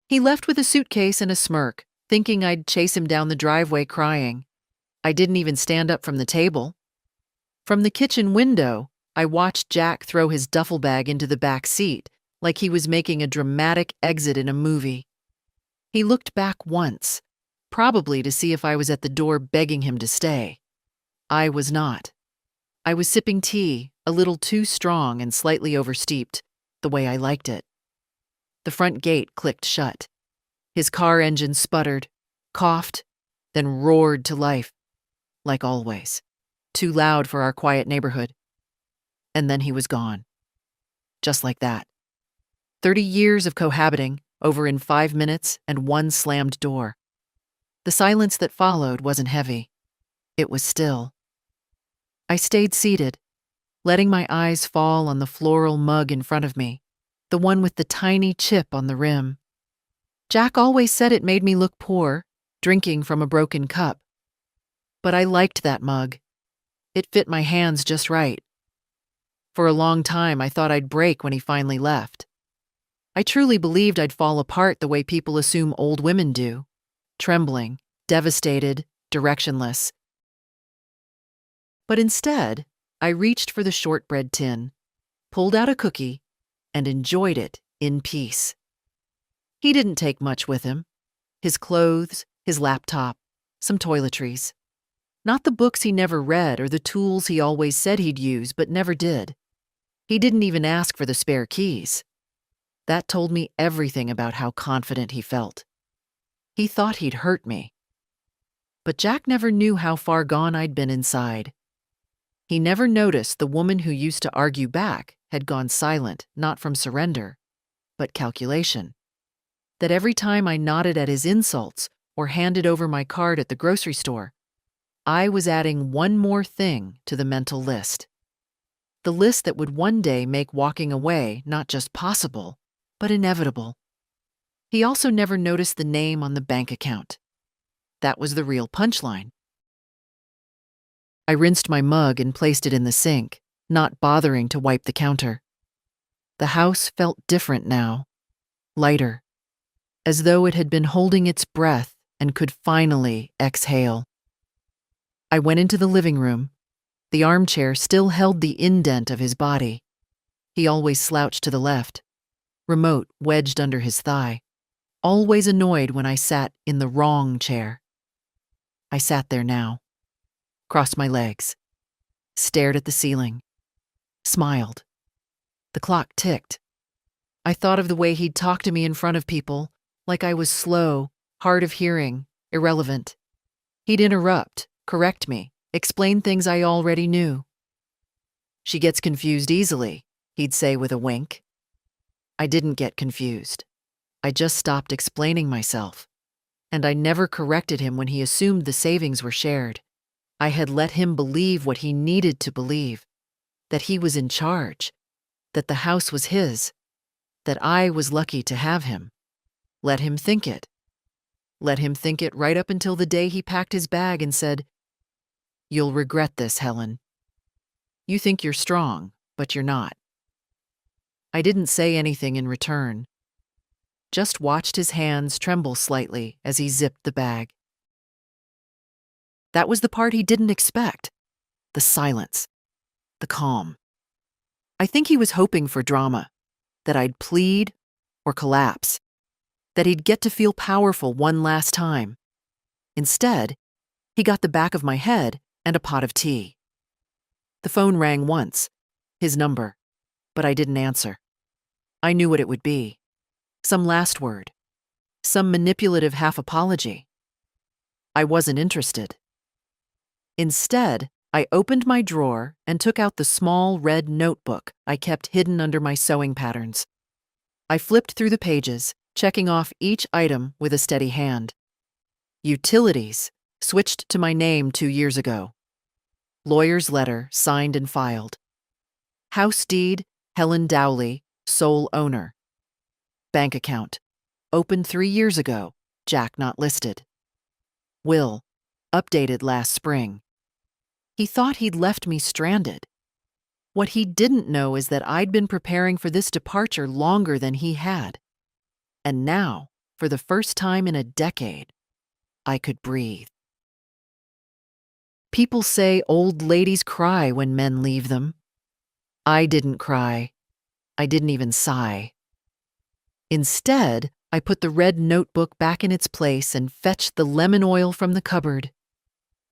He left with a suitcase and a smirk, thinking I'd chase him down the driveway crying. I didn't even stand up from the table. From the kitchen window, I watched Jack throw his duffel bag into the back seat, like he was making a dramatic exit in a movie. He looked back once, probably to see if I was at the door begging him to stay. I was not. I was sipping tea, a little too strong and slightly oversteeped, the way I liked it. The front gate clicked shut. His car engine sputtered, coughed, then roared to life, like always, too loud for our quiet neighborhood. And then he was gone. Just like that. 30 years of cohabiting, over in 5 minutes and one slammed door. The silence that followed wasn't heavy. It was still. I stayed seated, letting my eyes fall on the floral mug in front of me, the one with the tiny chip on the rim. Jack always said it made me look poor, drinking from a broken cup. But I liked that mug. It fit my hands just right. For a long time, I thought I'd break when he finally left. I truly believed I'd fall apart the way people assume old women do, trembling, devastated, directionless. But instead, I reached for the shortbread tin, pulled out a cookie, and enjoyed it in peace. He didn't take much with him. His clothes, his laptop, some toiletries. Not the books he never read or the tools he always said he'd use but never did. He didn't even ask for the spare keys. That told me everything about how confident he felt. He thought he'd hurt me. But Jack never knew how far gone I'd been inside. He never noticed the woman who used to argue back had gone silent, not from surrender, but calculation. That every time I nodded at his insults or handed over my card at the grocery store, I was adding one more thing to the mental list. The list that would one day make walking away not just possible, but inevitable. He also never noticed the name on the bank account. That was the real punchline. I rinsed my mug and placed it in the sink, not bothering to wipe the counter. The house felt different now, lighter, as though it had been holding its breath and could finally exhale. I went into the living room. The armchair still held the indent of his body. He always slouched to the left, remote wedged under his thigh, always annoyed when I sat in the wrong chair. I sat there now, crossed my legs, stared at the ceiling, smiled. The clock ticked. I thought of the way he'd talk to me in front of people, like I was slow, hard of hearing, irrelevant. He'd interrupt, correct me, explain things I already knew. "She gets confused easily," he'd say with a wink. I didn't get confused. I just stopped explaining myself. And I never corrected him when he assumed the savings were shared. I had let him believe what he needed to believe, that he was in charge, that the house was his, that I was lucky to have him. Let him think it. Let him think it right up until the day he packed his bag and said, "You'll regret this, Helen. You think you're strong, but you're not." I didn't say anything in return, just watched his hands tremble slightly as he zipped the bag. That was the part he didn't expect. The silence. The calm. I think he was hoping for drama, that I'd plead or collapse, that he'd get to feel powerful one last time. Instead, he got the back of my head and a pot of tea. The phone rang once, his number, but I didn't answer. I knew what it would be. Some last word. Some manipulative half-apology. I wasn't interested. Instead, I opened my drawer and took out the small red notebook I kept hidden under my sewing patterns. I flipped through the pages, checking off each item with a steady hand. Utilities switched to my name 2 years ago. Lawyer's letter signed and filed. House deed, Helen Dowley, sole owner. Bank account, opened 3 years ago, Jack not listed. Will, updated last spring. He thought he'd left me stranded. What he didn't know is that I'd been preparing for this departure longer than he had. And now, for the first time in a decade, I could breathe. People say old ladies cry when men leave them. I didn't cry. I didn't even sigh. Instead, I put the red notebook back in its place and fetched the lemon oil from the cupboard.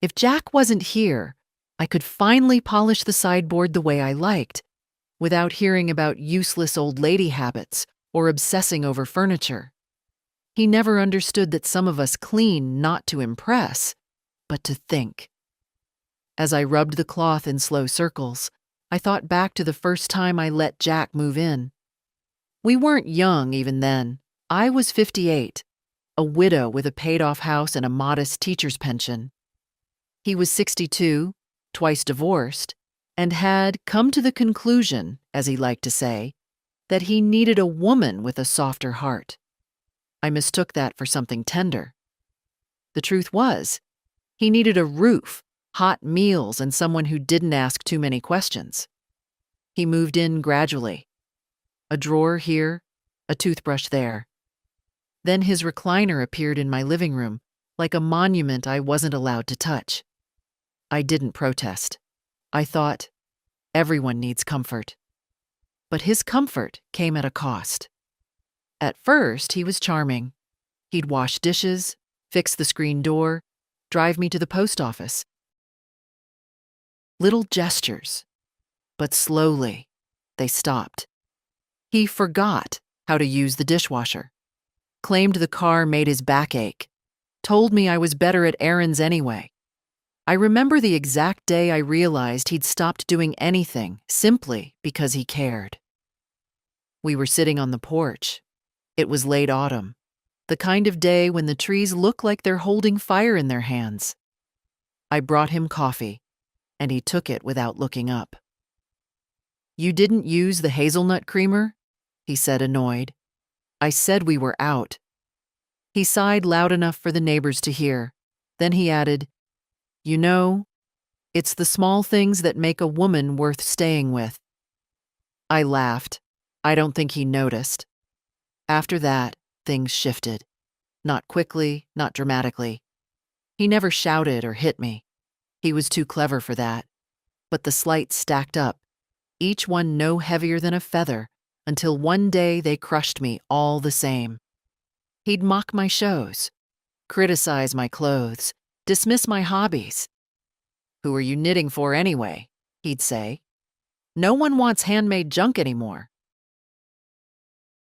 If Jack wasn't here, I could finally polish the sideboard the way I liked, without hearing about useless old lady habits or obsessing over furniture. He never understood that some of us clean not to impress, but to think. As I rubbed the cloth in slow circles, I thought back to the first time I let Jack move in. We weren't young even then. I was 58, a widow with a paid-off house and a modest teacher's pension. He was 62, twice divorced, and had come to the conclusion, as he liked to say, that he needed a woman with a softer heart. I mistook that for something tender. The truth was, he needed a roof, hot meals, and someone who didn't ask too many questions. He moved in gradually. A drawer here, a toothbrush there. Then his recliner appeared in my living room, like a monument I wasn't allowed to touch. I didn't protest. I thought, everyone needs comfort. But his comfort came at a cost. At first, he was charming. He'd wash dishes, fix the screen door, drive me to the post office. Little gestures. But slowly, they stopped. He forgot how to use the dishwasher, claimed the car made his back ache, told me I was better at errands anyway. I remember the exact day I realized he'd stopped doing anything simply because he cared. We were sitting on the porch. It was late autumn, the kind of day when the trees look like they're holding fire in their hands. I brought him coffee, and he took it without looking up. "You didn't use the hazelnut creamer?" he said, annoyed. I said we were out. He sighed loud enough for the neighbors to hear. Then he added, "You know, it's the small things that make a woman worth staying with." I laughed. I don't think he noticed. After that, things shifted. Not quickly, not dramatically. He never shouted or hit me. He was too clever for that. But the slights stacked up, each one no heavier than a feather, until one day they crushed me all the same. He'd mock my shows, criticize my clothes, dismiss my hobbies. "Who are you knitting for anyway?" he'd say. "No one wants handmade junk anymore."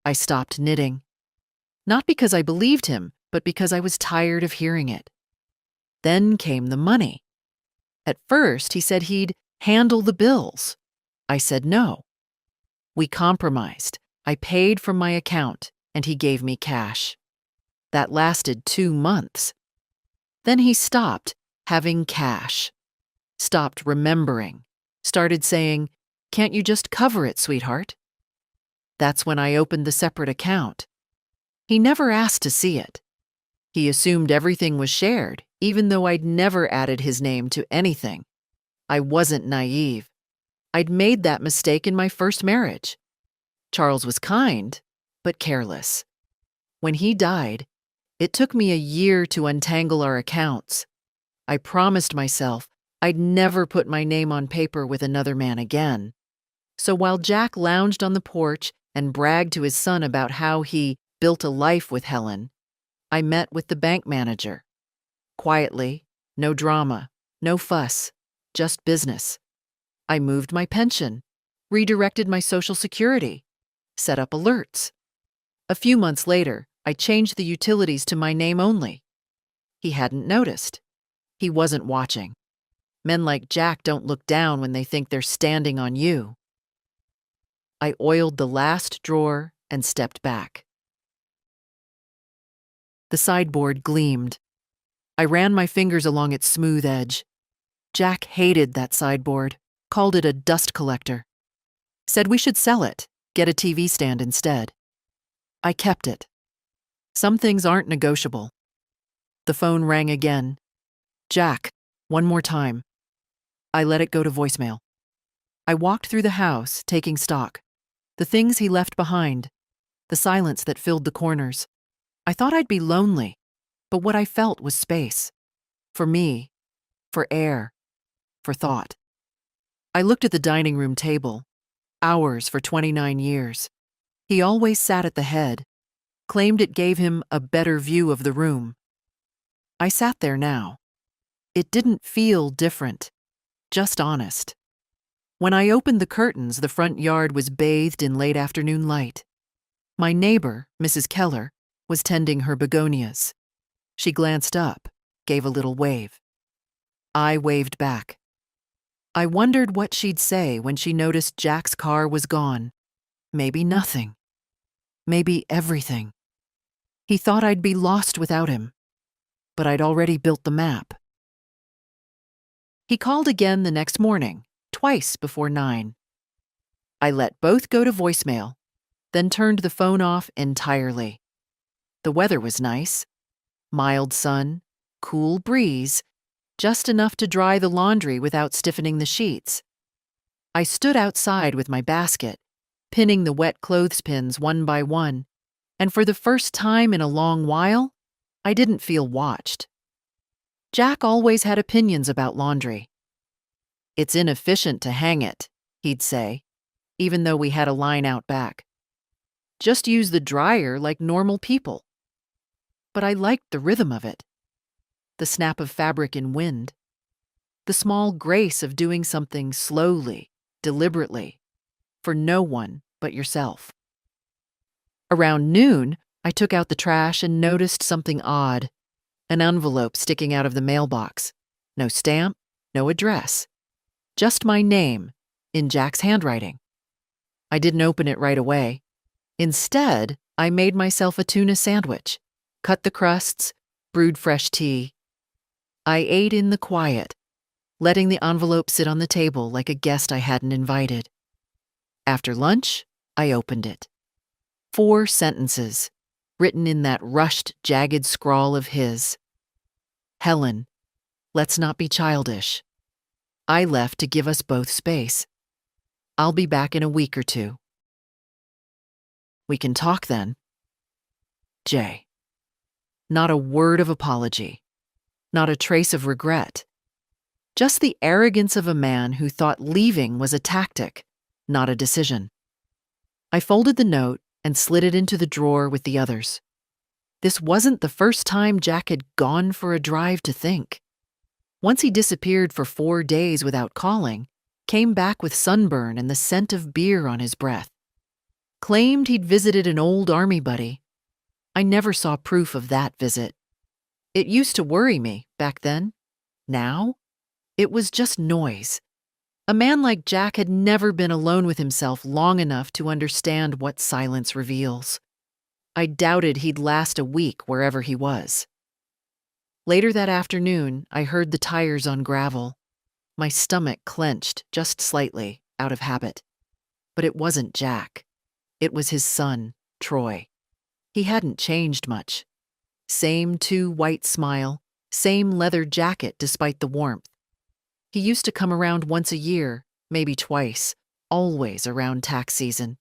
I stopped knitting. Not because I believed him, but because I was tired of hearing it. Then came the money. At first, he said he'd handle the bills. I said no. We compromised. I paid from my account, and he gave me cash. That lasted 2 months. Then he stopped having cash, stopped remembering, started saying, "Can't you just cover it, sweetheart?" That's when I opened the separate account. He never asked to see it. He assumed everything was shared, even though I'd never added his name to anything. I wasn't naive. I'd made that mistake in my first marriage. Charles was kind, but careless. When he died, it took me a year to untangle our accounts. I promised myself I'd never put my name on paper with another man again. So while Jack lounged on the porch and bragged to his son about how he built a life with Helen, I met with the bank manager. Quietly, no drama, no fuss, just business. I moved my pension, redirected my Social Security, set up alerts. A few months later, I changed the utilities to my name only. He hadn't noticed. He wasn't watching. Men like Jack don't look down when they think they're standing on you. I oiled the last drawer and stepped back. The sideboard gleamed. I ran my fingers along its smooth edge. Jack hated that sideboard, called it a dust collector. Said we should sell it, get a TV stand instead. I kept it. Some things aren't negotiable. The phone rang again. "Jack, one more time." I let it go to voicemail. I walked through the house, taking stock. The things he left behind. The silence that filled the corners. I thought I'd be lonely, but what I felt was space. For me, for air, for thought. I looked at the dining room table. Ours for 29 years. He always sat at the head, claimed it gave him a better view of the room. I sat there now. It didn't feel different, just honest. When I opened the curtains, the front yard was bathed in late afternoon light. My neighbor, Mrs. Keller, was tending her begonias. She glanced up, gave a little wave. I waved back. I wondered what she'd say when she noticed Jack's car was gone. Maybe nothing. Maybe everything. He thought I'd be lost without him, but I'd already built the map. He called again the next morning, twice before 9. I let both go to voicemail, then turned the phone off entirely. The weather was nice. Mild sun, cool breeze, just enough to dry the laundry without stiffening the sheets. I stood outside with my basket, pinning the wet clothespins one by one, and for the first time in a long while, I didn't feel watched. Jack always had opinions about laundry. "It's inefficient to hang it," he'd say, even though we had a line out back. "Just use the dryer like normal people." But I liked the rhythm of it. The snap of fabric in wind. The small grace of doing something slowly, deliberately, for no one but yourself. Around noon, I took out the trash and noticed something odd. An envelope sticking out of the mailbox. No stamp, no address. Just my name, in Jack's handwriting. I didn't open it right away. Instead, I made myself a tuna sandwich, cut the crusts, brewed fresh tea. I ate in the quiet, letting the envelope sit on the table like a guest I hadn't invited. After lunch, I opened it. 4 sentences, written in that rushed, jagged scrawl of his. "Helen, let's not be childish. I left to give us both space. I'll be back in a week or 2. We can talk then. Jay." Not a word of apology. Not a trace of regret. Just the arrogance of a man who thought leaving was a tactic, not a decision. I folded the note and slid it into the drawer with the others. This wasn't the first time Jack had gone for a drive to think. Once he disappeared for 4 days without calling, came back with sunburn and the scent of beer on his breath. Claimed he'd visited an old army buddy. I never saw proof of that visit. It used to worry me back then. Now, it was just noise. A man like Jack had never been alone with himself long enough to understand what silence reveals. I doubted he'd last a week wherever he was. Later that afternoon, I heard the tires on gravel. My stomach clenched just slightly, out of habit. But it wasn't Jack. It was his son, Troy. He hadn't changed much. Same 2 white smile, same leather jacket despite the warmth. He used to come around once a year, maybe twice, always around tax season.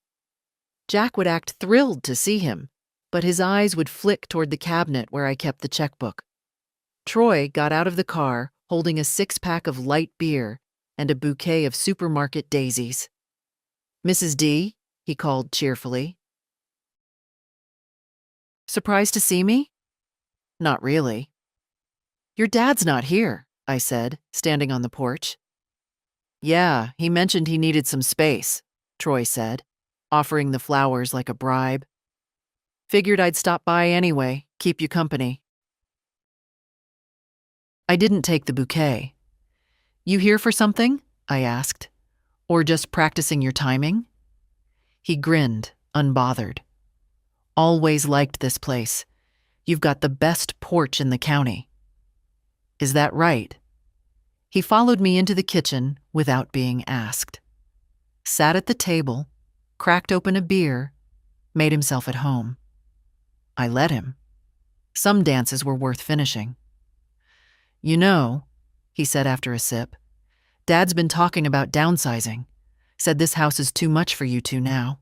Jack would act thrilled to see him, but his eyes would flick toward the cabinet where I kept the checkbook. Troy got out of the car holding a 6-pack of light beer and a bouquet of supermarket daisies. "Mrs. D," he called cheerfully. "Surprised to see me?" "Not really." "Your dad's not here," I said, standing on the porch. "Yeah, he mentioned he needed some space," Troy said, offering the flowers like a bribe. "Figured I'd stop by anyway, keep you company." I didn't take the bouquet. "You here for something?" I asked. "Or just practicing your timing?" He grinned, unbothered. "Always liked this place. You've got the best porch in the county." "Is that right?" He followed me into the kitchen without being asked. Sat at the table, cracked open a beer, made himself at home. I let him. Some dances were worth finishing. "You know," he said after a sip, "Dad's been talking about downsizing. Said this house is too much for you two now."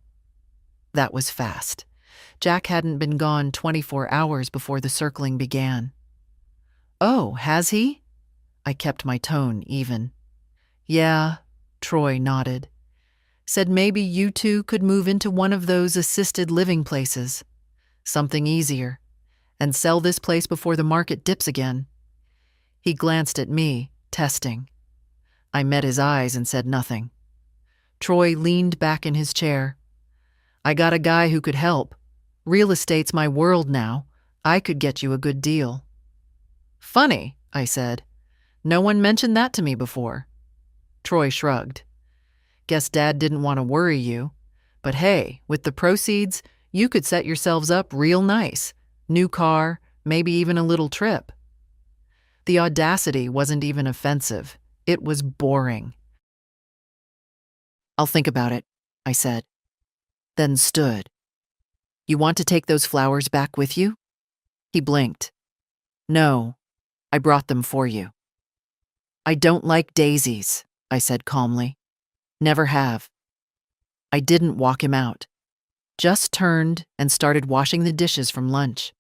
That was fast. Jack hadn't been gone 24 hours before the circling began. "Oh, has he?" I kept my tone even. "Yeah," Troy nodded. "Said maybe you two could move into one of those assisted living places. Something easier. And sell this place before the market dips again." He glanced at me, testing. I met his eyes and said nothing. Troy leaned back in his chair. "I got a guy who could help. Real estate's my world now. I could get you a good deal." "Funny," I said. "No one mentioned that to me before." Troy shrugged. "Guess Dad didn't want to worry you. But hey, with the proceeds, you could set yourselves up real nice. New car, maybe even a little trip." The audacity wasn't even offensive. It was boring. "I'll think about it," I said, then stood. "You want to take those flowers back with you?" He blinked. "No, I brought them for you." "I don't like daisies," I said calmly. "Never have." I didn't walk him out. Just turned and started washing the dishes from lunch.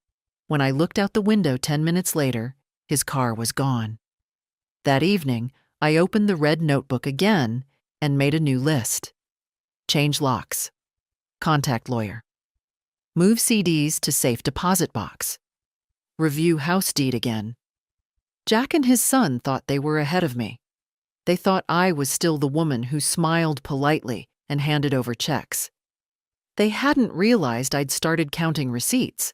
When I looked out the window 10 minutes later, his car was gone. That evening, I opened the red notebook again and made a new list. Change locks. Contact lawyer. Move CDs to safe deposit box. Review house deed again. Jack and his son thought they were ahead of me. They thought I was still the woman who smiled politely and handed over checks. They hadn't realized I'd started counting receipts.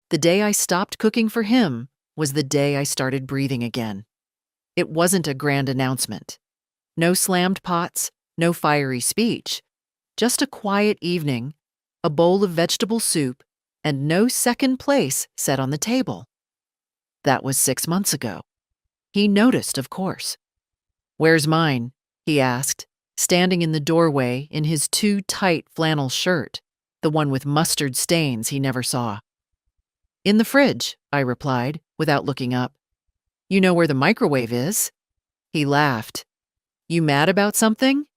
The day I stopped cooking for him was the day I started breathing again. It wasn't a grand announcement. No slammed pots, no fiery speech. Just a quiet evening, a bowl of vegetable soup, and no second place set on the table. That was 6 months ago. He noticed, of course. "Where's mine?" he asked, standing in the doorway in his too tight flannel shirt, the one with mustard stains he never saw. "In the fridge," I replied, without looking up. "You know where the microwave is?" He laughed. "You mad about something?"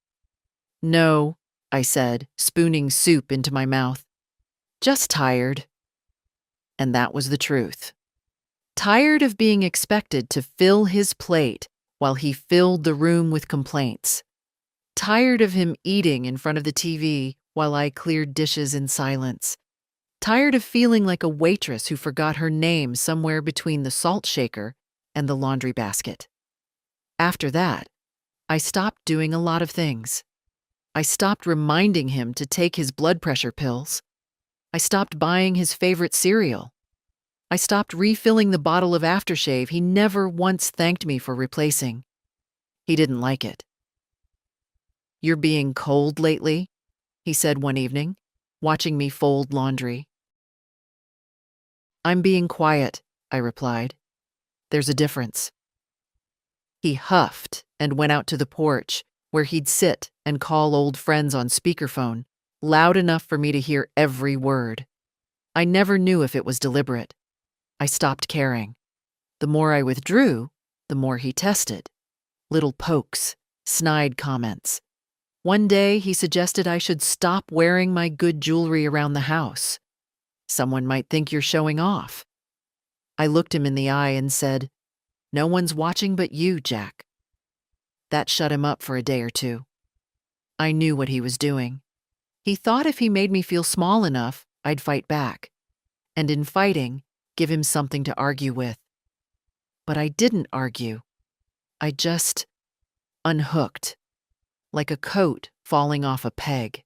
"No," I said, spooning soup into my mouth. "Just tired." And that was the truth. Tired of being expected to fill his plate while he filled the room with complaints. Tired of him eating in front of the TV while I cleared dishes in silence. Tired of feeling like a waitress who forgot her name somewhere between the salt shaker and the laundry basket. After that, I stopped doing a lot of things. I stopped reminding him to take his blood pressure pills. I stopped buying his favorite cereal. I stopped refilling the bottle of aftershave he never once thanked me for replacing. He didn't like it. "You're being cold lately," he said one evening, watching me fold laundry. "I'm being quiet," I replied. "There's a difference." He huffed and went out to the porch, where he'd sit and call old friends on speakerphone, loud enough for me to hear every word. I never knew if it was deliberate. I stopped caring. The more I withdrew, the more he tested. Little pokes, snide comments. One day he suggested I should stop wearing my good jewelry around the house. "Someone might think you're showing off." I looked him in the eye and said, "No one's watching but you, Jack." That shut him up for a day or two. I knew what he was doing. He thought if he made me feel small enough, I'd fight back. And in fighting, give him something to argue with. But I didn't argue. I just unhooked, like a coat falling off a peg.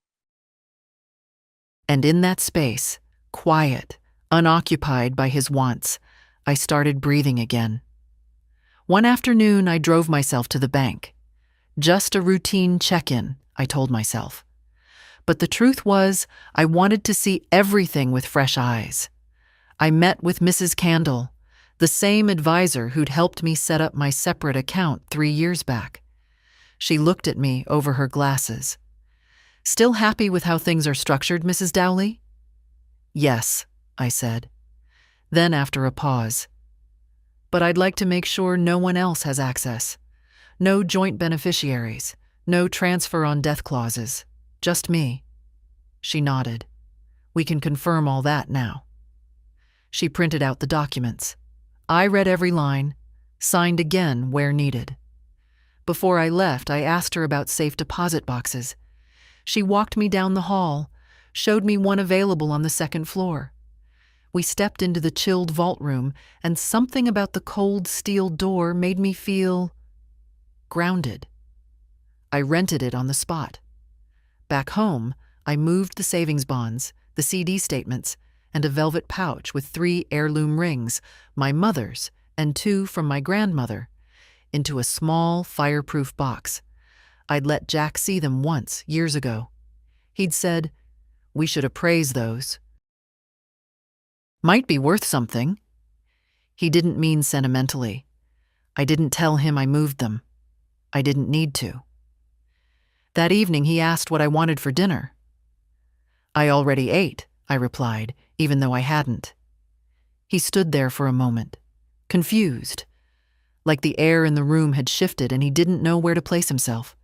And in that space, quiet, unoccupied by his wants, I started breathing again. One afternoon, I drove myself to the bank. Just a routine check-in, I told myself. But the truth was, I wanted to see everything with fresh eyes. I met with Mrs. Candle, the same advisor who'd helped me set up my separate account 3 years back. She looked at me over her glasses. "Still happy with how things are structured, Mrs. Dowley?" "Yes," I said. Then after a pause, "But I'd like to make sure no one else has access. No joint beneficiaries, no transfer on death clauses. Just me." She nodded. We can confirm all that now." She printed out the documents. I read every line, signed again where needed. Before I left, I asked her about safe deposit boxes. She walked me down the hall, showed me one available on the second floor. We stepped into the chilled vault room, and something about the cold steel door made me feel grounded. I rented it on the spot. Back home, I moved the savings bonds, the CD statements, and a velvet pouch with 3 heirloom rings, my mother's and 2 from my grandmother, into a small fireproof box. I'd let Jack see them once, years ago. He'd said, "We should appraise those. Might be worth something." He didn't mean sentimentally. I didn't tell him I moved them. I didn't need to. That evening he asked what I wanted for dinner. "I already ate," I replied, even though I hadn't. He stood there for a moment, confused, like the air in the room had shifted and he didn't know where to place himself.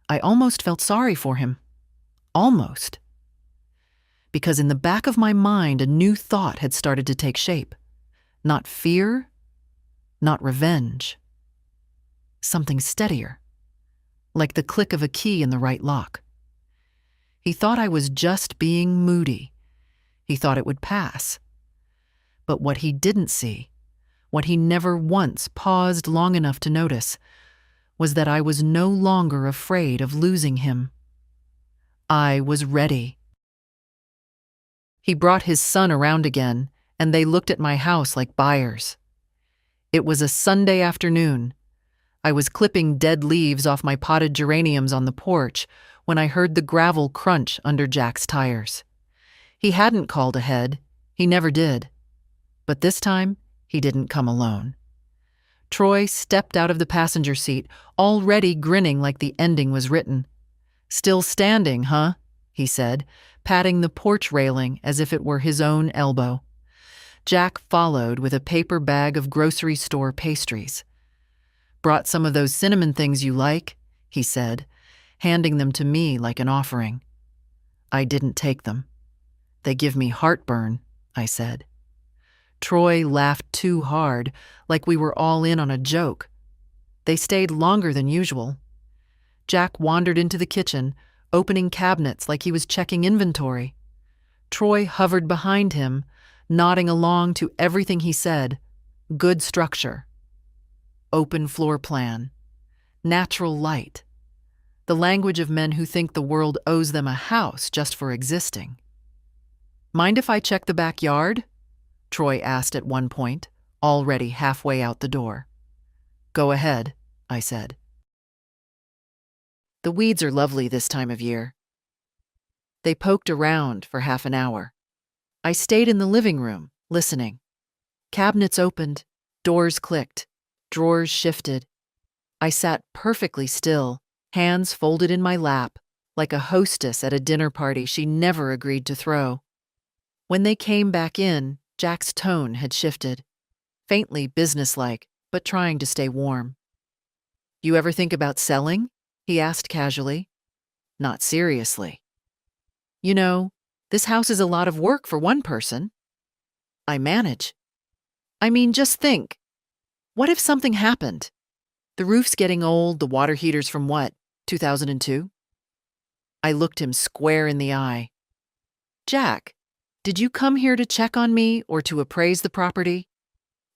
I almost felt sorry for him. Almost. Because in the back of my mind, a new thought had started to take shape. Not fear, not revenge. Something steadier, like the click of a key in the right lock. He thought I was just being moody. He thought it would pass. But what he didn't see, what he never once paused long enough to notice, was that I was no longer afraid of losing him. I was ready. He brought his son around again, and they looked at my house like buyers. It was a Sunday afternoon. I was clipping dead leaves off my potted geraniums on the porch when I heard the gravel crunch under Jack's tires. He hadn't called ahead. He never did. But this time, he didn't come alone. Troy stepped out of the passenger seat, already grinning like the ending was written. "Still standing, huh?" he said, patting the porch railing as if it were his own elbow. Jack followed with a paper bag of grocery store pastries. "Brought some of those cinnamon things you like," he said, handing them to me like an offering. I didn't take them. "They give me heartburn," I said. Troy laughed too hard, like we were all in on a joke. They stayed longer than usual. Jack wandered into the kitchen, opening cabinets like he was checking inventory. Troy hovered behind him, nodding along to everything he said. Good structure. Open floor plan. Natural light. The language of men who think the world owes them a house just for existing. "Mind if I check the backyard?" Troy asked at one point, already halfway out the door. "Go ahead," I said. The weeds are lovely this time of year. They poked around for half an hour. I stayed in the living room, listening. Cabinets opened, doors clicked, drawers shifted. I sat perfectly still, hands folded in my lap, like a hostess at a dinner party she never agreed to throw. When they came back in, Jack's tone had shifted. Faintly businesslike, but trying to stay warm. "You ever think about selling?" he asked casually. "Not seriously." "You know, this house is a lot of work for one person." "I manage." "I mean, just think. What if something happened? The roof's getting old, the water heater's from what, 2002? I looked him square in the eye. "Jack, did you come here to check on me or to appraise the property?"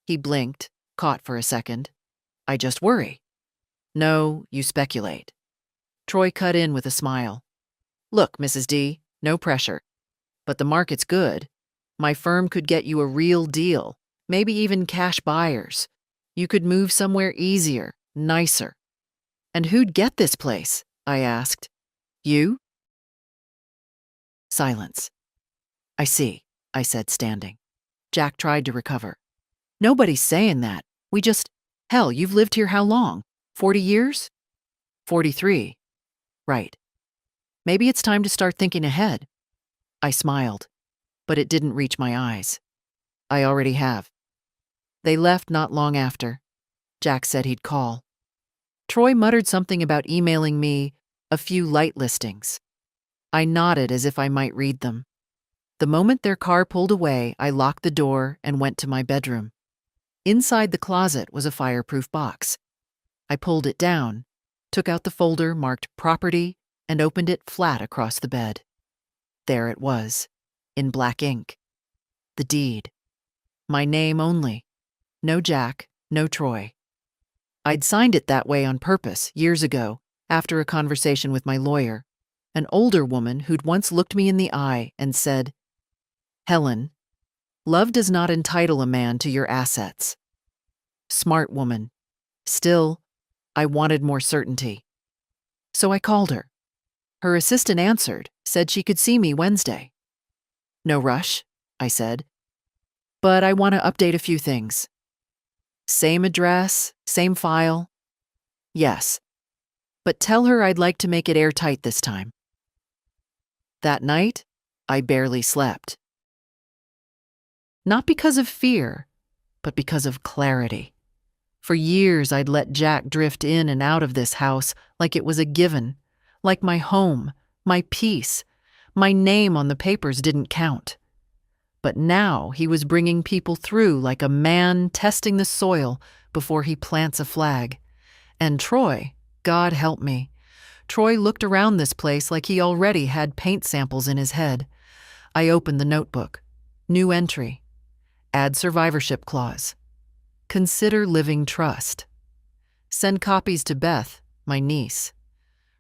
He blinked, caught for a second. "I just worry." "No, you speculate." Troy cut in with a smile. "Look, Mrs. D, no pressure. But the market's good. My firm could get you a real deal, maybe even cash buyers. You could move somewhere easier, nicer." "And who'd get this place?" I asked. "You?" Silence. "I see," I said, standing. Jack tried to recover. "Nobody's saying that. Hell, you've lived here how long? 40 years? 43. Right. Maybe it's time to start thinking ahead." I smiled, but it didn't reach my eyes. "I already have." They left not long after. Jack said he'd call. Troy muttered something about emailing me a few light listings. I nodded as if I might read them. The moment their car pulled away, I locked the door and went to my bedroom. Inside the closet was a fireproof box. I pulled it down, took out the folder marked property, and opened it flat across the bed. There it was, in black ink. The deed. My name only. No Jack, no Troy. I'd signed it that way on purpose years ago, after a conversation with my lawyer, an older woman who'd once looked me in the eye and said, "Helen, love does not entitle a man to your assets." Smart woman. Still, I wanted more certainty. So I called her. Her assistant answered, said she could see me Wednesday. "No rush," I said, "but I want to update a few things." "Same address, same file?" "Yes, but tell her I'd like to make it airtight this time." That night, I barely slept. Not because of fear, but because of clarity. For years, I'd let Jack drift in and out of this house like it was a given, like my home, my peace, my name on the papers didn't count. But now he was bringing people through like a man testing the soil before he plants a flag. And Troy, God help me, Troy looked around this place like he already had paint samples in his head. I opened the notebook. New entry. Add survivorship clause. Consider living trust. Send copies to Beth, my niece.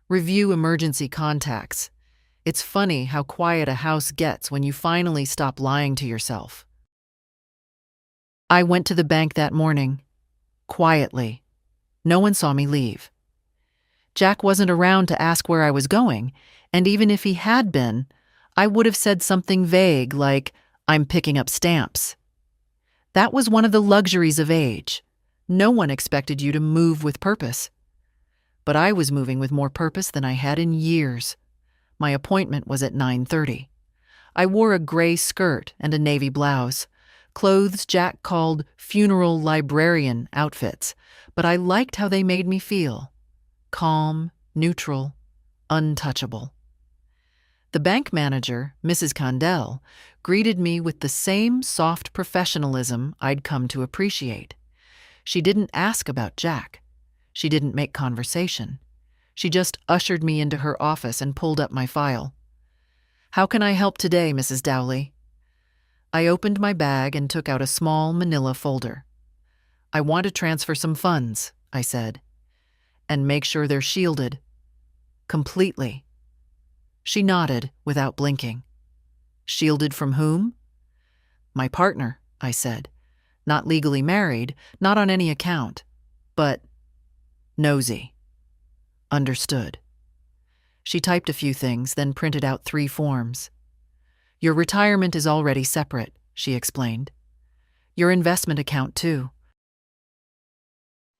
Review emergency contacts. It's funny how quiet a house gets when you finally stop lying to yourself. I went to the bank that morning. Quietly. No one saw me leave. Jack wasn't around to ask where I was going, and even if he had been, I would have said something vague like, "I'm picking up stamps." That was one of the luxuries of age. No one expected you to move with purpose. But I was moving with more purpose than I had in years. My appointment was at 9:30. I wore a gray skirt and a navy blouse, clothes Jack called funeral librarian outfits, but I liked how they made me feel. Calm, neutral, untouchable. The bank manager, Mrs. Condell, greeted me with the same soft professionalism I'd come to appreciate. She didn't ask about Jack. She didn't make conversation. She just ushered me into her office and pulled up my file. "How can I help today, Mrs. Dowley?" I opened my bag and took out a small manila folder. "I want to transfer some funds," I said, "and make sure they're shielded. Completely." She nodded without blinking. "Shielded from whom?" "My partner," I said. "Not legally married, not on any account, but nosy." "Understood." She typed a few things, then printed out 3 forms. "Your retirement is already separate," she explained. "Your investment account, too.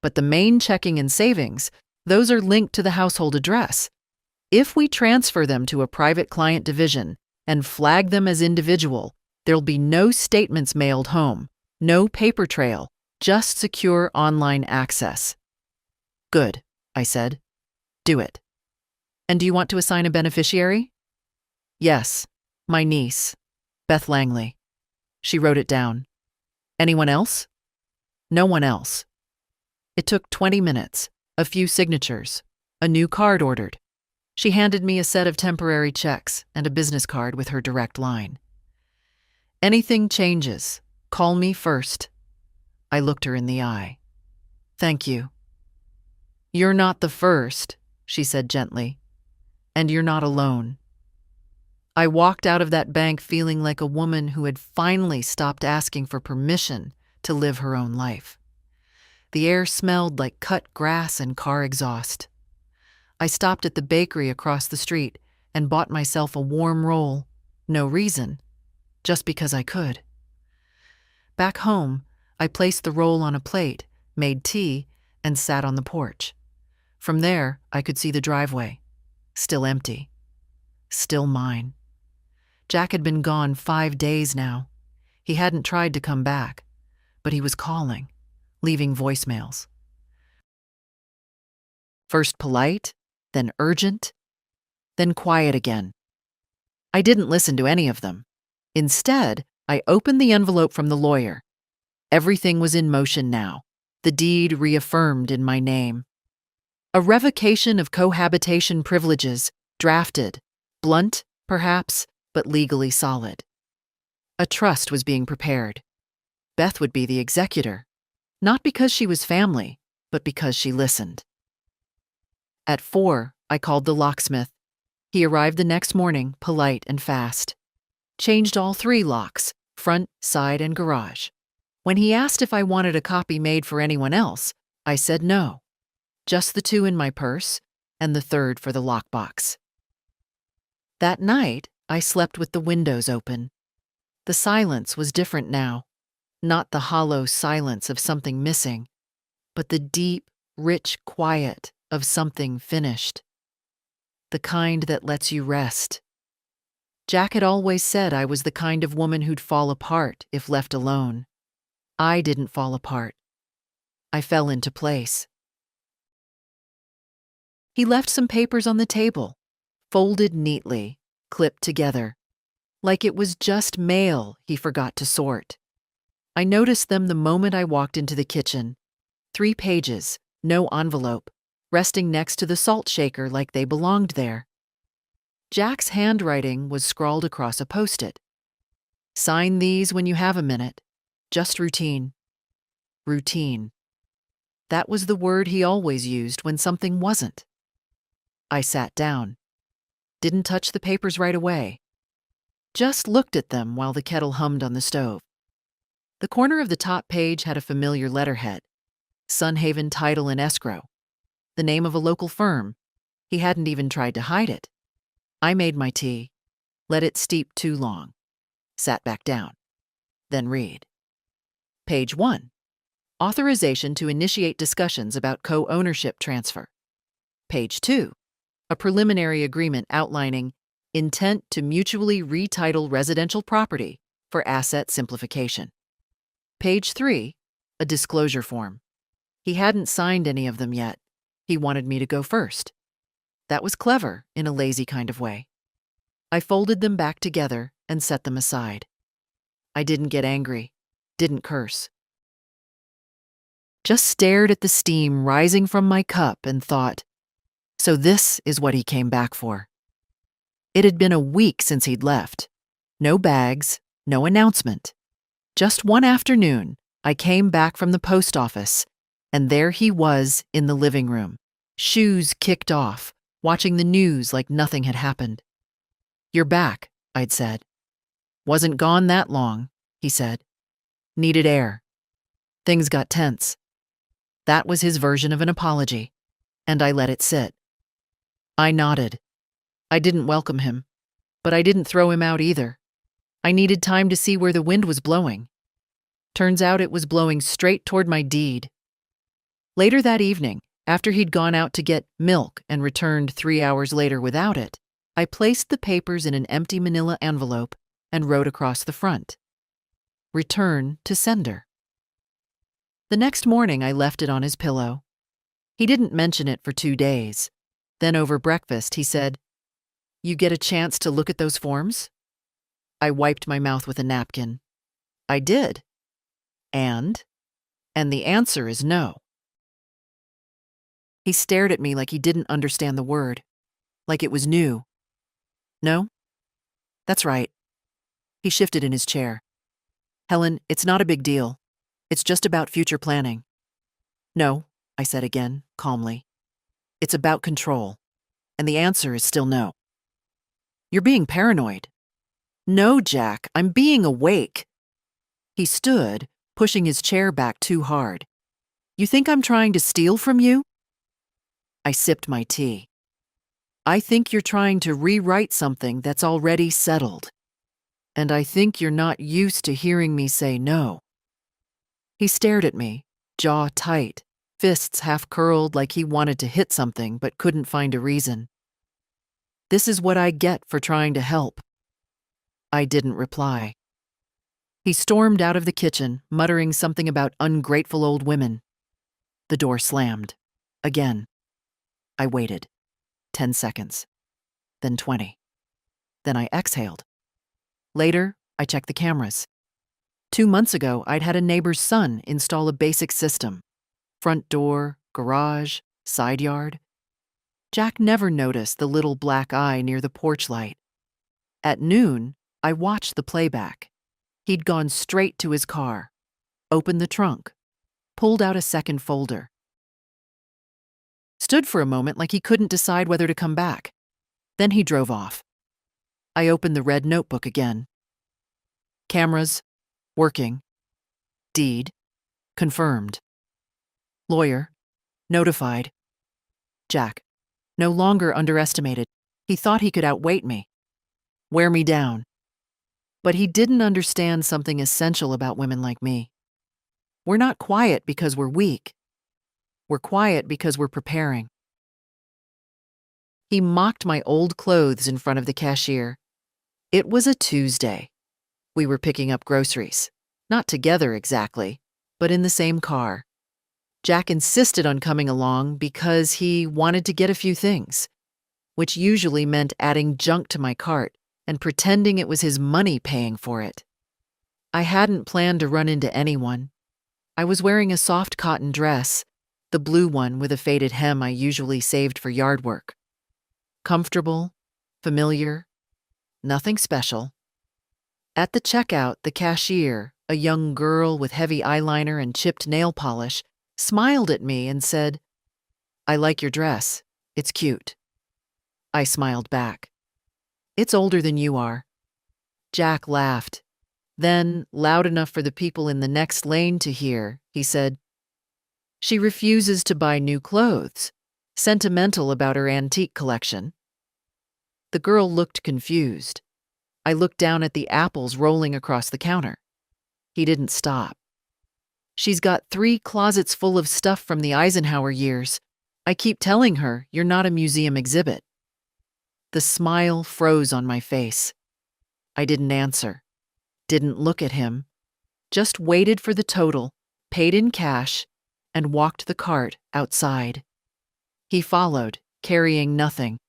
But the main checking and savings, those are linked to the household address. If we transfer them to a private client division and flag them as individual, there'll be no statements mailed home, no paper trail, just secure online access." "Good," I said. "Do it." "And do you want to assign a beneficiary?" "Yes, my niece, Beth Langley." She wrote it down. "Anyone else?" "No one else." It took 20 minutes, a few signatures, a new card ordered. She handed me a set of temporary checks and a business card with her direct line. "Anything changes, call me first." I looked her in the eye. "Thank you." "You're not the first," she said gently, "and you're not alone." I walked out of that bank feeling like a woman who had finally stopped asking for permission to live her own life. The air smelled like cut grass and car exhaust. I stopped at the bakery across the street and bought myself a warm roll. No reason, just because I could. Back home, I placed the roll on a plate, made tea, and sat on the porch. From there, I could see the driveway. Still empty. Still mine. Jack had been gone 5 days now. He hadn't tried to come back, but he was calling, leaving voicemails. First polite, then urgent, then quiet again. I didn't listen to any of them. Instead, I opened the envelope from the lawyer. Everything was in motion now, the deed reaffirmed in my name. A revocation of cohabitation privileges, drafted, blunt, perhaps, but legally solid. A trust was being prepared. Beth would be the executor, not because she was family, but because she listened. At 4, I called the locksmith. He arrived the next morning, polite and fast. Changed all 3 locks, front, side, and garage. When he asked if I wanted a copy made for anyone else, I said no. Just the 2 in my purse, and the 3rd for the lockbox. That night, I slept with the windows open. The silence was different now. Not the hollow silence of something missing, but the deep, rich quiet of something finished. The kind that lets you rest. Jack had always said I was the kind of woman who'd fall apart if left alone. I didn't fall apart. I fell into place. He left some papers on the table, folded neatly, clipped together, like it was just mail he forgot to sort. I noticed them the moment I walked into the kitchen. 3 pages, no envelope, resting next to the salt shaker like they belonged there. Jack's handwriting was scrawled across a Post-it. Sign these when you have a minute. Just routine. Routine. That was the word he always used when something wasn't. I sat down. Didn't touch the papers right away. Just looked at them while the kettle hummed on the stove. The corner of the top page had a familiar letterhead. Sunhaven Title and Escrow. The name of a local firm. He hadn't even tried to hide it. I made my tea, let it steep too long, sat back down, then read. Page 1. Authorization to initiate discussions about co-ownership transfer. Page 2. A preliminary agreement outlining intent to mutually retitle residential property for asset simplification. Page 3. A disclosure form. He hadn't signed any of them yet. He wanted me to go first. That was clever in a lazy kind of way. I folded them back together and set them aside. I didn't get angry, didn't curse. Just stared at the steam rising from my cup and thought, so this is what he came back for. It had been a week since he'd left. No bags, no announcement. Just one afternoon, I came back from the post office, and there he was in the living room, shoes kicked off, watching the news like nothing had happened. You're back, I'd said. Wasn't gone that long, he said. Needed air. Things got tense. That was his version of an apology, and I let it sit. I nodded. I didn't welcome him, but I didn't throw him out either. I needed time to see where the wind was blowing. Turns out it was blowing straight toward my deed. Later that evening, after he'd gone out to get milk and returned 3 hours later without it, I placed the papers in an empty manila envelope and wrote across the front, "Return to sender." The next morning, I left it on his pillow. He didn't mention it for 2 days. Then over breakfast, he said, "You get a chance to look at those forms?" I wiped my mouth with a napkin. I did. And the answer is no. He stared at me like he didn't understand the word, like it was new. No? That's right. He shifted in his chair. Helen, it's not a big deal. It's just about future planning. No, I said again, calmly. It's about control. And the answer is still no. You're being paranoid. No, Jack, I'm being awake. He stood, pushing his chair back too hard. You think I'm trying to steal from you? I sipped my tea. I think you're trying to rewrite something that's already settled. And I think you're not used to hearing me say no. He stared at me, jaw tight, fists half curled like he wanted to hit something but couldn't find a reason. This is what I get for trying to help. I didn't reply. He stormed out of the kitchen, muttering something about ungrateful old women. The door slammed. Again. I waited. 10 seconds. Then 20. Then I exhaled. Later, I checked the cameras. 2 months ago, I'd had a neighbor's son install a basic system. Front door, garage, side yard. Jack never noticed the little black eye near the porch light. At noon, I watched the playback. He'd gone straight to his car, opened the trunk, pulled out a second folder. Stood for a moment like he couldn't decide whether to come back. Then he drove off. I opened the red notebook again. Cameras, working. Deed, confirmed. Lawyer, notified. Jack, no longer underestimated. He thought he could outweight me, wear me down. But he didn't understand something essential about women like me. We're not quiet because we're weak. We're quiet because we're preparing. He mocked my old clothes in front of the cashier. It was a Tuesday. We were picking up groceries. Not together exactly, but in the same car. Jack insisted on coming along because he wanted to get a few things, which usually meant adding junk to my cart and pretending it was his money paying for it. I hadn't planned to run into anyone. I was wearing a soft cotton dress, the blue one with a faded hem I usually saved for yard work. Comfortable, familiar, nothing special. At the checkout, the cashier, a young girl with heavy eyeliner and chipped nail polish, smiled at me and said, "I like your dress. It's cute." I smiled back. "It's older than you are." Jack laughed. Then, loud enough for the people in the next lane to hear, he said, "She refuses to buy new clothes, sentimental about her antique collection." The girl looked confused. I looked down at the apples rolling across the counter. He didn't stop. "She's got 3 closets full of stuff from the Eisenhower years. I keep telling her you're not a museum exhibit." The smile froze on my face. I didn't answer, didn't look at him, just waited for the total, paid in cash, and walked the cart outside. He followed, carrying nothing.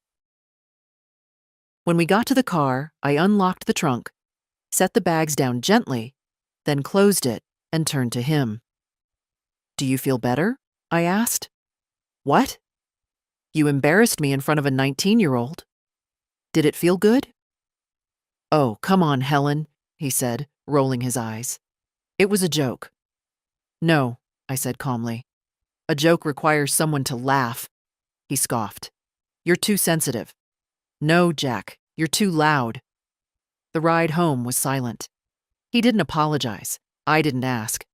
When we got to the car, I unlocked the trunk, set the bags down gently, then closed it and turned to him. "Do you feel better?" I asked. "What?" "You embarrassed me in front of a 19-year-old. Did it feel good?" "Oh, come on, Helen," he said, rolling his eyes. "It was a joke." "No," I said calmly. "A joke requires someone to laugh." He scoffed. "You're too sensitive." "No, Jack, you're too loud." The ride home was silent. He didn't apologize. I didn't ask.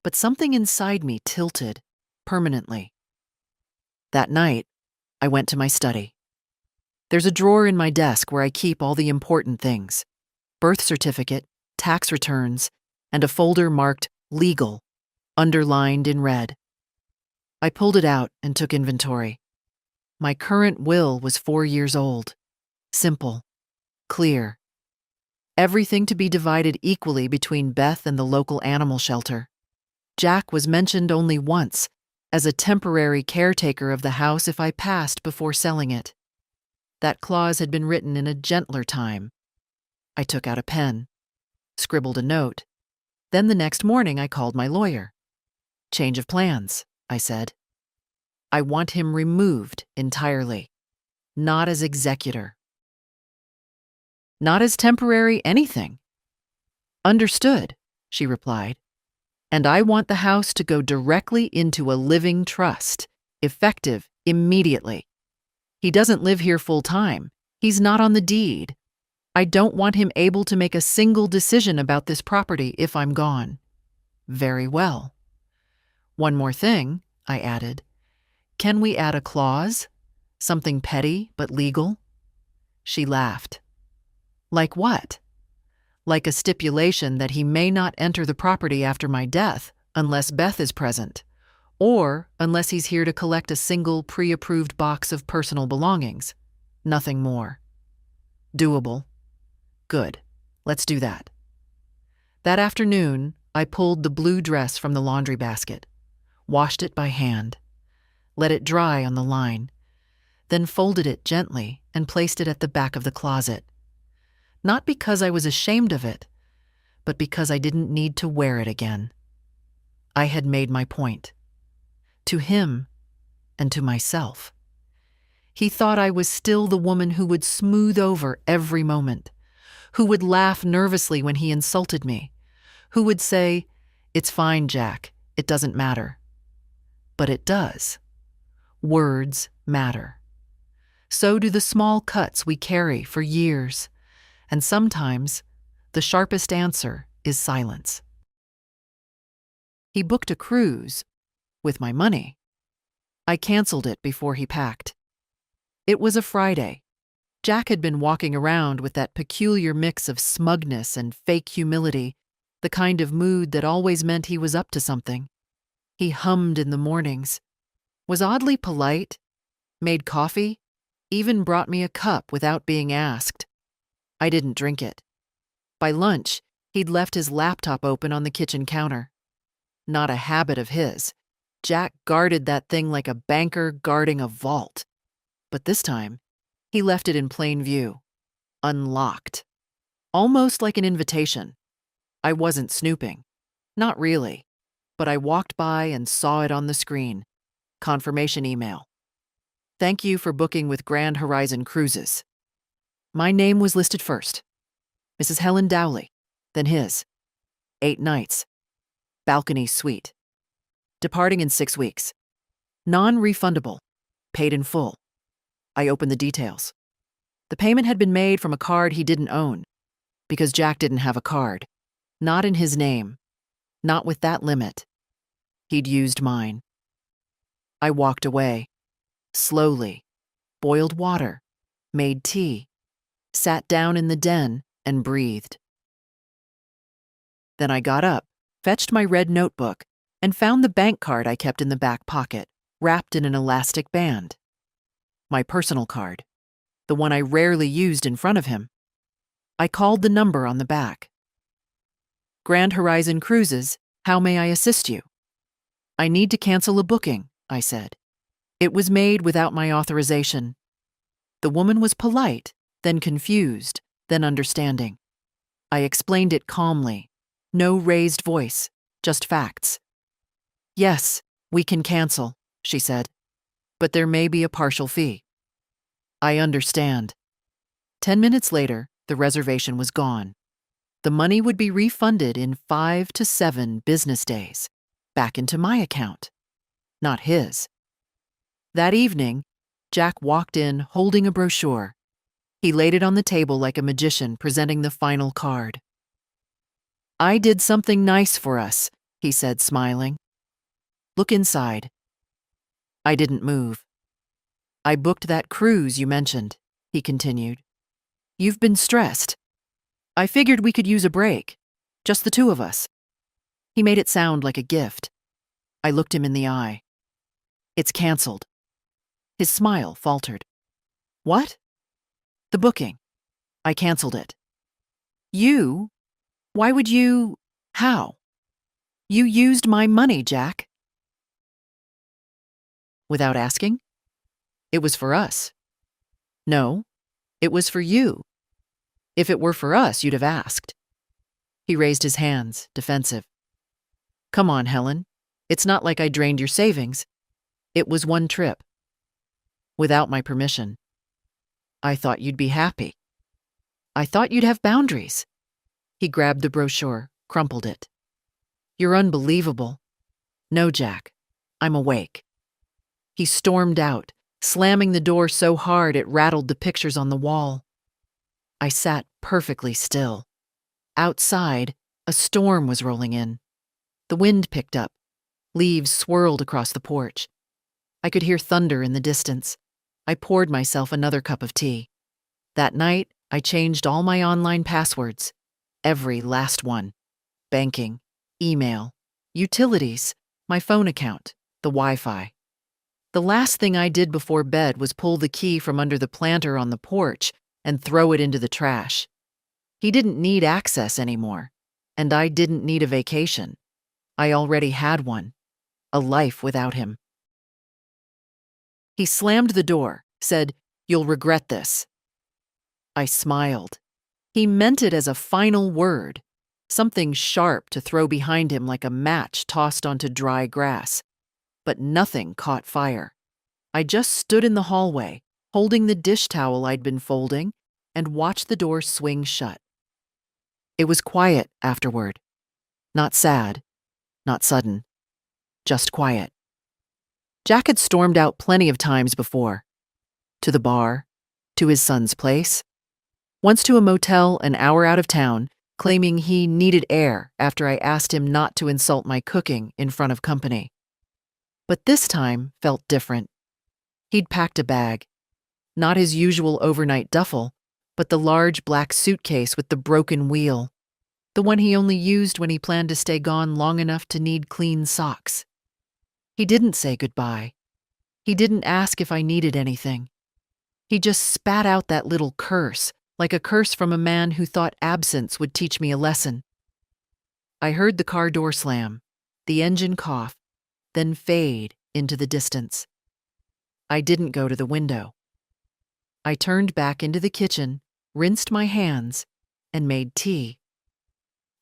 But something inside me tilted, permanently. That night, I went to my study. There's a drawer in my desk where I keep all the important things: birth certificate, tax returns, and a folder marked "Legal," underlined in red. I pulled it out and took inventory. My current will was 4 years old. Simple. Clear. Everything to be divided equally between Beth and the local animal shelter. Jack was mentioned only once, as a temporary caretaker of the house if I passed before selling it. That clause had been written in a gentler time. I took out a pen, scribbled a note. Then the next morning I called my lawyer. "Change of plans," I said. "I want him removed entirely, not as executor. Not as temporary anything." "Understood," she replied. "And I want the house to go directly into a living trust, effective immediately. He doesn't live here full time. He's not on the deed. I don't want him able to make a single decision about this property if I'm gone." "Very well." "One more thing," I added. "Can we add a clause? Something petty but legal?" She laughed. "Like what?" "Like a stipulation that he may not enter the property after my death unless Beth is present, or unless he's here to collect a single pre-approved box of personal belongings. Nothing more." "Doable." "Good. Let's do that." That afternoon, I pulled the blue dress from the laundry basket, washed it by hand, let it dry on the line, then folded it gently and placed it at the back of the closet. Not because I was ashamed of it, but because I didn't need to wear it again. I had made my point. To him and to myself. He thought I was still the woman who would smooth over every moment, who would laugh nervously when he insulted me, who would say, "It's fine, Jack, it doesn't matter." But it does. Words matter. So do the small cuts we carry for years, and sometimes the sharpest answer is silence. He booked a cruise with my money. I canceled it before he packed. It was a Friday. Jack had been walking around with that peculiar mix of smugness and fake humility, the kind of mood that always meant he was up to something. He hummed in the mornings, was oddly polite, made coffee, even brought me a cup without being asked. I didn't drink it. By lunch, he'd left his laptop open on the kitchen counter. Not a habit of his. Jack guarded that thing like a banker guarding a vault. But this time, he left it in plain view, unlocked, almost like an invitation. I wasn't snooping. Not really. But I walked by and saw it on the screen. Confirmation email. "Thank you for booking with Grand Horizon Cruises." My name was listed first. Mrs. Helen Dowley, then his. 8 nights. Balcony suite. Departing in 6 weeks. Non-refundable. Paid in full. I opened the details. The payment had been made from a card he didn't own, because Jack didn't have a card. Not in his name. Not with that limit. He'd used mine. I walked away. Slowly. Boiled water. Made tea. Sat down in the den and breathed. Then I got up, fetched my red notebook, and found the bank card I kept in the back pocket, wrapped in an elastic band. My personal card, the one I rarely used in front of him. I called the number on the back. "Grand Horizon Cruises, how may I assist you?" "I need to cancel a booking," I said. It was made without my authorization. The woman was polite, then confused, then understanding. I explained it calmly. No raised voice, just facts. "Yes, we can cancel," she said. "But there may be a partial fee." "I understand." 10 minutes later, the reservation was gone. The money would be refunded in 5 to 7 business days, back into my account, not his. That evening, Jack walked in holding a brochure. He laid it on the table like a magician presenting the final card. "I did something nice for us," he said, smiling. "Look inside." I didn't move. "I booked that cruise you mentioned," he continued. "You've been stressed. I figured we could use a break, just the two of us." He made it sound like a gift. I looked him in the eye. "It's canceled." His smile faltered. "What?" "The booking. I canceled it." "You? Why would you? How?" "You used my money, Jack." "Without asking?" "It was for us." "No, it was for you. If it were for us, you'd have asked." He raised his hands, defensive. "Come on, Helen. It's not like I drained your savings. It was one trip. Without my permission. I thought you'd be happy. I thought you'd have boundaries." He grabbed the brochure, crumpled it. "You're unbelievable." "No, Jack. I'm awake." He stormed out, slamming the door so hard it rattled the pictures on the wall. I sat perfectly still. Outside, a storm was rolling in. The wind picked up. Leaves swirled across the porch. I could hear thunder in the distance. I poured myself another cup of tea. That night, I changed all my online passwords. Every last one. Banking, email, utilities, my phone account, the Wi-Fi. The last thing I did before bed was pull the key from under the planter on the porch and throw it into the trash. He didn't need access anymore, and I didn't need a vacation. I already had one. A life without him. He slammed the door, said, "You'll regret this." I smiled. He meant it as a final word. something sharp to throw behind him like a match tossed onto dry grass. But nothing caught fire. I just stood in the hallway, holding the dish towel I'd been folding, and watched the door swing shut. It was quiet afterward. Not sad, not sudden, just quiet. Jack had stormed out plenty of times before. To the bar, to his son's place, once to a motel an hour out of town, claiming he needed air after I asked him not to insult my cooking in front of company. But this time felt different. He'd packed a bag, not his usual overnight duffel, but the large black suitcase with the broken wheel, the one he only used when he planned to stay gone long enough to need clean socks. He didn't say goodbye. He didn't ask if I needed anything. He just spat out that little curse, like a curse from a man who thought absence would teach me a lesson. I heard the car door slam, the engine cough, then fade into the distance. I didn't go to the window. I turned back into the kitchen, rinsed my hands, and made tea.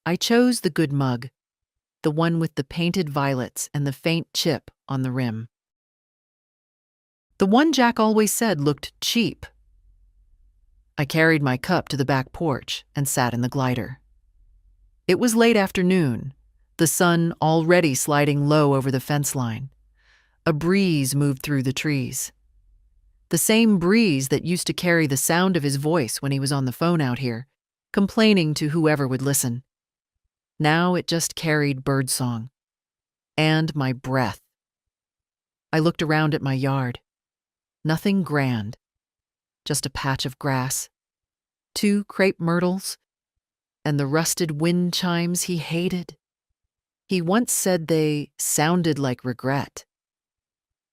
I chose the good mug, the one with the painted violets and the faint chip on the rim. The one Jack always said looked cheap. I carried my cup to the back porch and sat in the glider. It was late afternoon, the sun already sliding low over the fence line. A breeze moved through the trees. The same breeze that used to carry the sound of his voice when he was on the phone out here, complaining to whoever would listen. Now it just carried birdsong. And my breath. I looked around at my yard. Nothing grand. Just a patch of grass, 2 crepe myrtles, and the rusted wind chimes he hated. He once said they sounded like regret.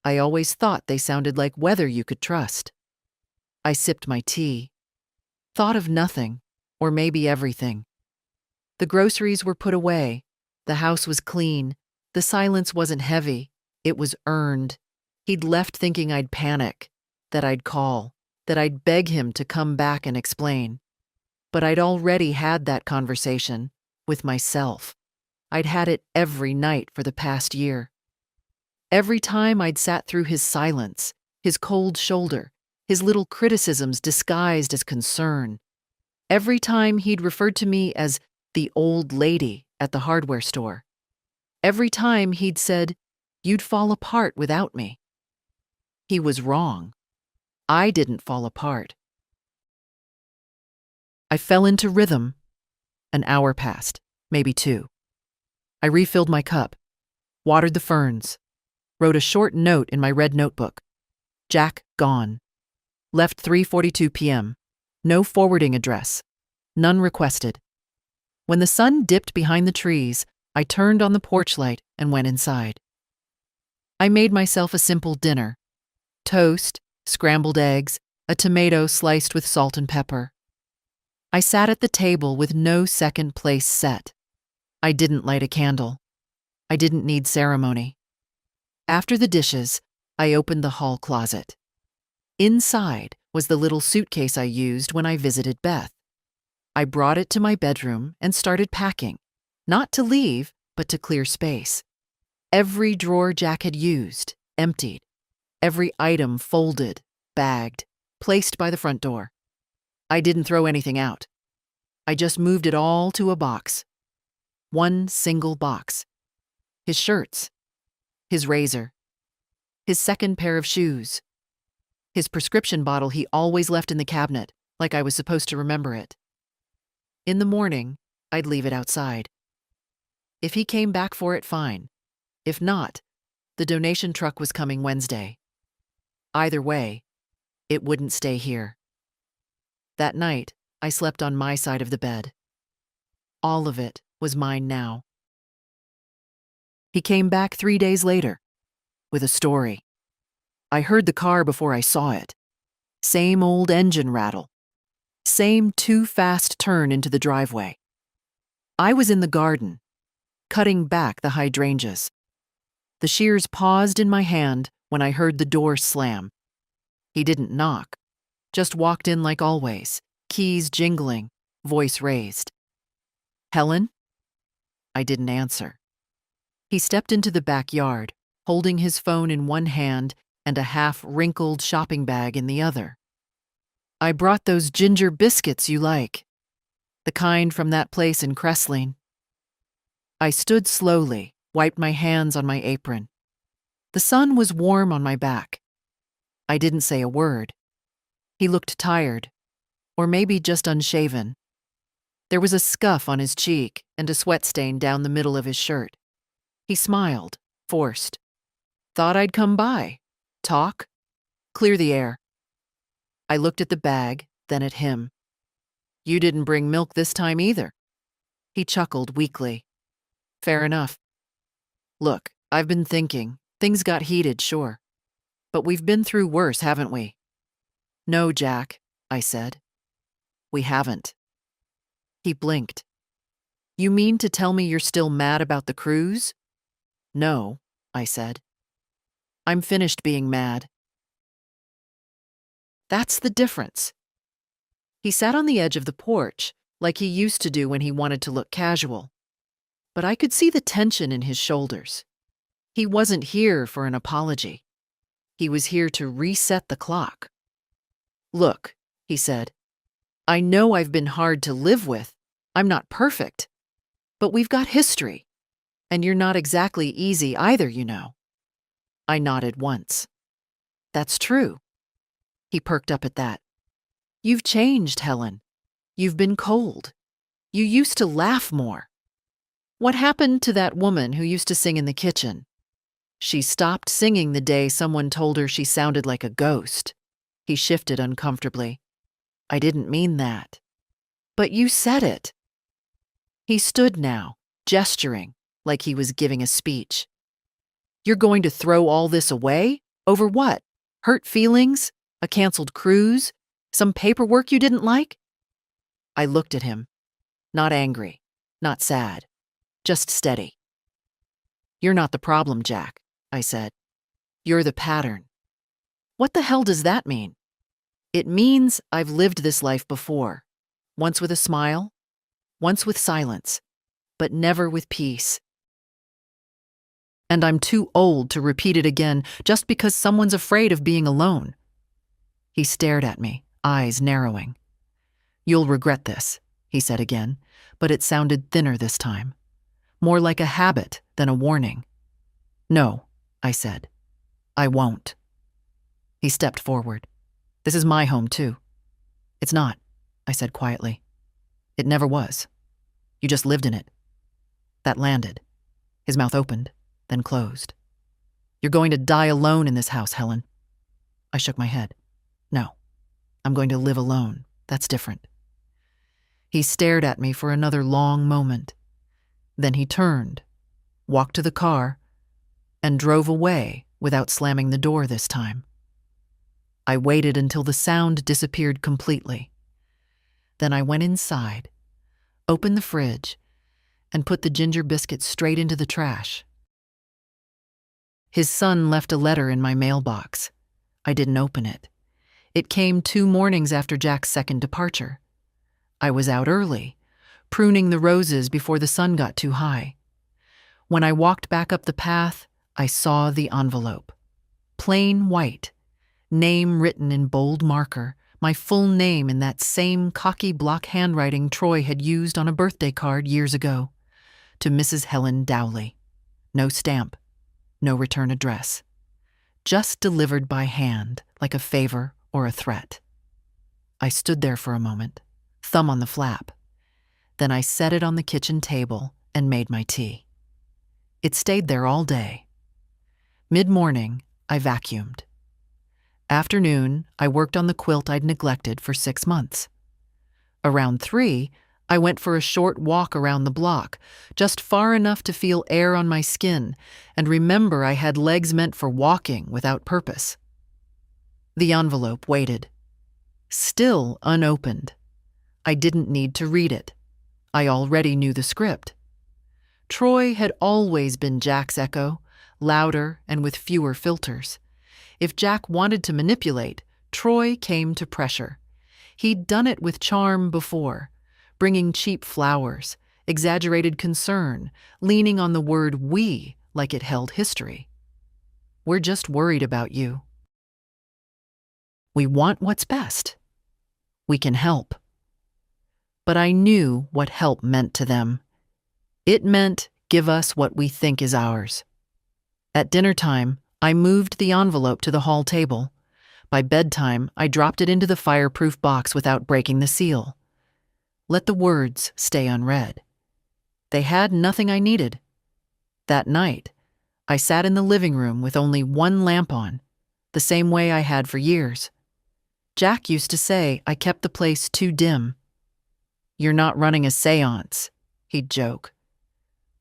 I always thought they sounded like weather you could trust. I sipped my tea, thought of nothing, or maybe everything. The groceries were put away, the house was clean, the silence wasn't heavy, it was earned. He'd left thinking I'd panic, that I'd call, that I'd beg him to come back and explain. But I'd already had that conversation with myself. I'd had it every night for the past year. Every time I'd sat through his silence, his cold shoulder, his little criticisms disguised as concern. Every time he'd referred to me as the old lady at the hardware store. Every time he'd said, "You'd fall apart without me." He was wrong. I didn't fall apart. I fell into rhythm. An hour passed, maybe 2. I refilled my cup, watered the ferns, wrote a short note in my red notebook. Jack gone. Left 3:42 p.m. No forwarding address. None requested. When the sun dipped behind the trees, I turned on the porch light and went inside. I made myself a simple dinner. Toast, scrambled eggs, a tomato sliced with salt and pepper. I sat at the table with no second place set. I didn't light a candle. I didn't need ceremony. After the dishes, I opened the hall closet. Inside was the little suitcase I used when I visited Beth. I brought it to my bedroom and started packing, not to leave, but to clear space. Every drawer Jack had used, emptied. Every item folded, bagged, placed by the front door. I didn't throw anything out. I just moved it all to a box. One single box. His shirts, his razor, his second pair of shoes, his prescription bottle he always left in the cabinet, like I was supposed to remember it. In the morning, I'd leave it outside. If he came back for it, fine. If not, the donation truck was coming Wednesday. Either way, it wouldn't stay here. That night, I slept on my side of the bed. All of it was mine now. He came back 3 days later, with a story. I heard the car before I saw it. Same old engine rattle. Same too fast turn into the driveway. I was in the garden, cutting back the hydrangeas. The shears paused in my hand when I heard the door slam. He didn't knock, just walked in like always, keys jingling, voice raised. "Helen?" I didn't answer. He stepped into the backyard, holding his phone in one hand and a half-wrinkled shopping bag in the other. I brought those ginger biscuits you like, the kind from that place in Cressling. I stood slowly, wiped my hands on my apron. The sun was warm on my back. I didn't say a word. He looked tired, or maybe just unshaven. There was a scuff on his cheek and a sweat stain down the middle of his shirt. He smiled, forced. Thought I'd come by. Talk? Clear the air. I looked at the bag, then at him. You didn't bring milk this time either. He chuckled weakly. Fair enough. Look, I've been thinking. Things got heated, sure. But we've been through worse, haven't we? No, Jack, I said. We haven't. He blinked. You mean to tell me you're still mad about the cruise? No, I said. I'm finished being mad. That's the difference. He sat on the edge of the porch, like he used to do when he wanted to look casual. But I could see the tension in his shoulders. He wasn't here for an apology. He was here to reset the clock. Look, he said, I know I've been hard to live with. I'm not perfect. But we've got history. And you're not exactly easy either, you know. I nodded once. That's true. He perked up at that. You've changed, Helen. You've been cold. You used to laugh more. What happened to that woman who used to sing in the kitchen? She stopped singing the day someone told her she sounded like a ghost. He shifted uncomfortably. I didn't mean that. But you said it. He stood now, gesturing, like he was giving a speech. You're going to throw all this away? Over what? Hurt feelings? A canceled cruise? Some paperwork you didn't like? I looked at him. Not angry, not sad, just steady. You're not the problem, Jack, I said. You're the pattern. What the hell does that mean? It means I've lived this life before. Once with a smile, once with silence, but never with peace. And I'm too old to repeat it again just because someone's afraid of being alone. He stared at me, eyes narrowing. You'll regret this, he said again, but it sounded thinner this time. More like a habit than a warning. No, I said. I won't. He stepped forward. This is my home, too. It's not, I said quietly. It never was. You just lived in it. That landed. His mouth opened, then closed. You're going to die alone in this house, Helen. I shook my head. No, I'm going to live alone. That's different. He stared at me for another long moment. Then he turned, walked to the car, and drove away without slamming the door this time. I waited until the sound disappeared completely. Then I went inside, opened the fridge, and put the ginger biscuits straight into the trash. His son left a letter in my mailbox. I didn't open it. It came 2 mornings after Jack's second departure. I was out early, pruning the roses before the sun got too high. When I walked back up the path, I saw the envelope. Plain white, name written in bold marker, my full name in that same cocky block handwriting Troy had used on a birthday card years ago. To Mrs. Helen Dowley. No stamp, no return address. Just delivered by hand, like a favor or a threat. I stood there for a moment, thumb on the flap. Then I set it on the kitchen table and made my tea. It stayed there all day. Mid-morning, I vacuumed. Afternoon, I worked on the quilt I'd neglected for 6 months. Around 3, I went for a short walk around the block, just far enough to feel air on my skin and remember I had legs meant for walking without purpose. The envelope waited. Still unopened. I didn't need to read it. I already knew the script. Troy had always been Jack's echo, louder and with fewer filters. If Jack wanted to manipulate, Troy came to pressure. He'd done it with charm before, bringing cheap flowers, exaggerated concern, leaning on the word we like it held history. We're just worried about you. We want what's best. We can help. But I knew what help meant to them. It meant give us what we think is ours. At dinner time, I moved the envelope to the hall table. By bedtime, I dropped it into the fireproof box without breaking the seal. Let the words stay unread. They had nothing I needed. That night, I sat in the living room with only one lamp on, the same way I had for years. Jack used to say I kept the place too dim. "You're not running a seance," he'd joke.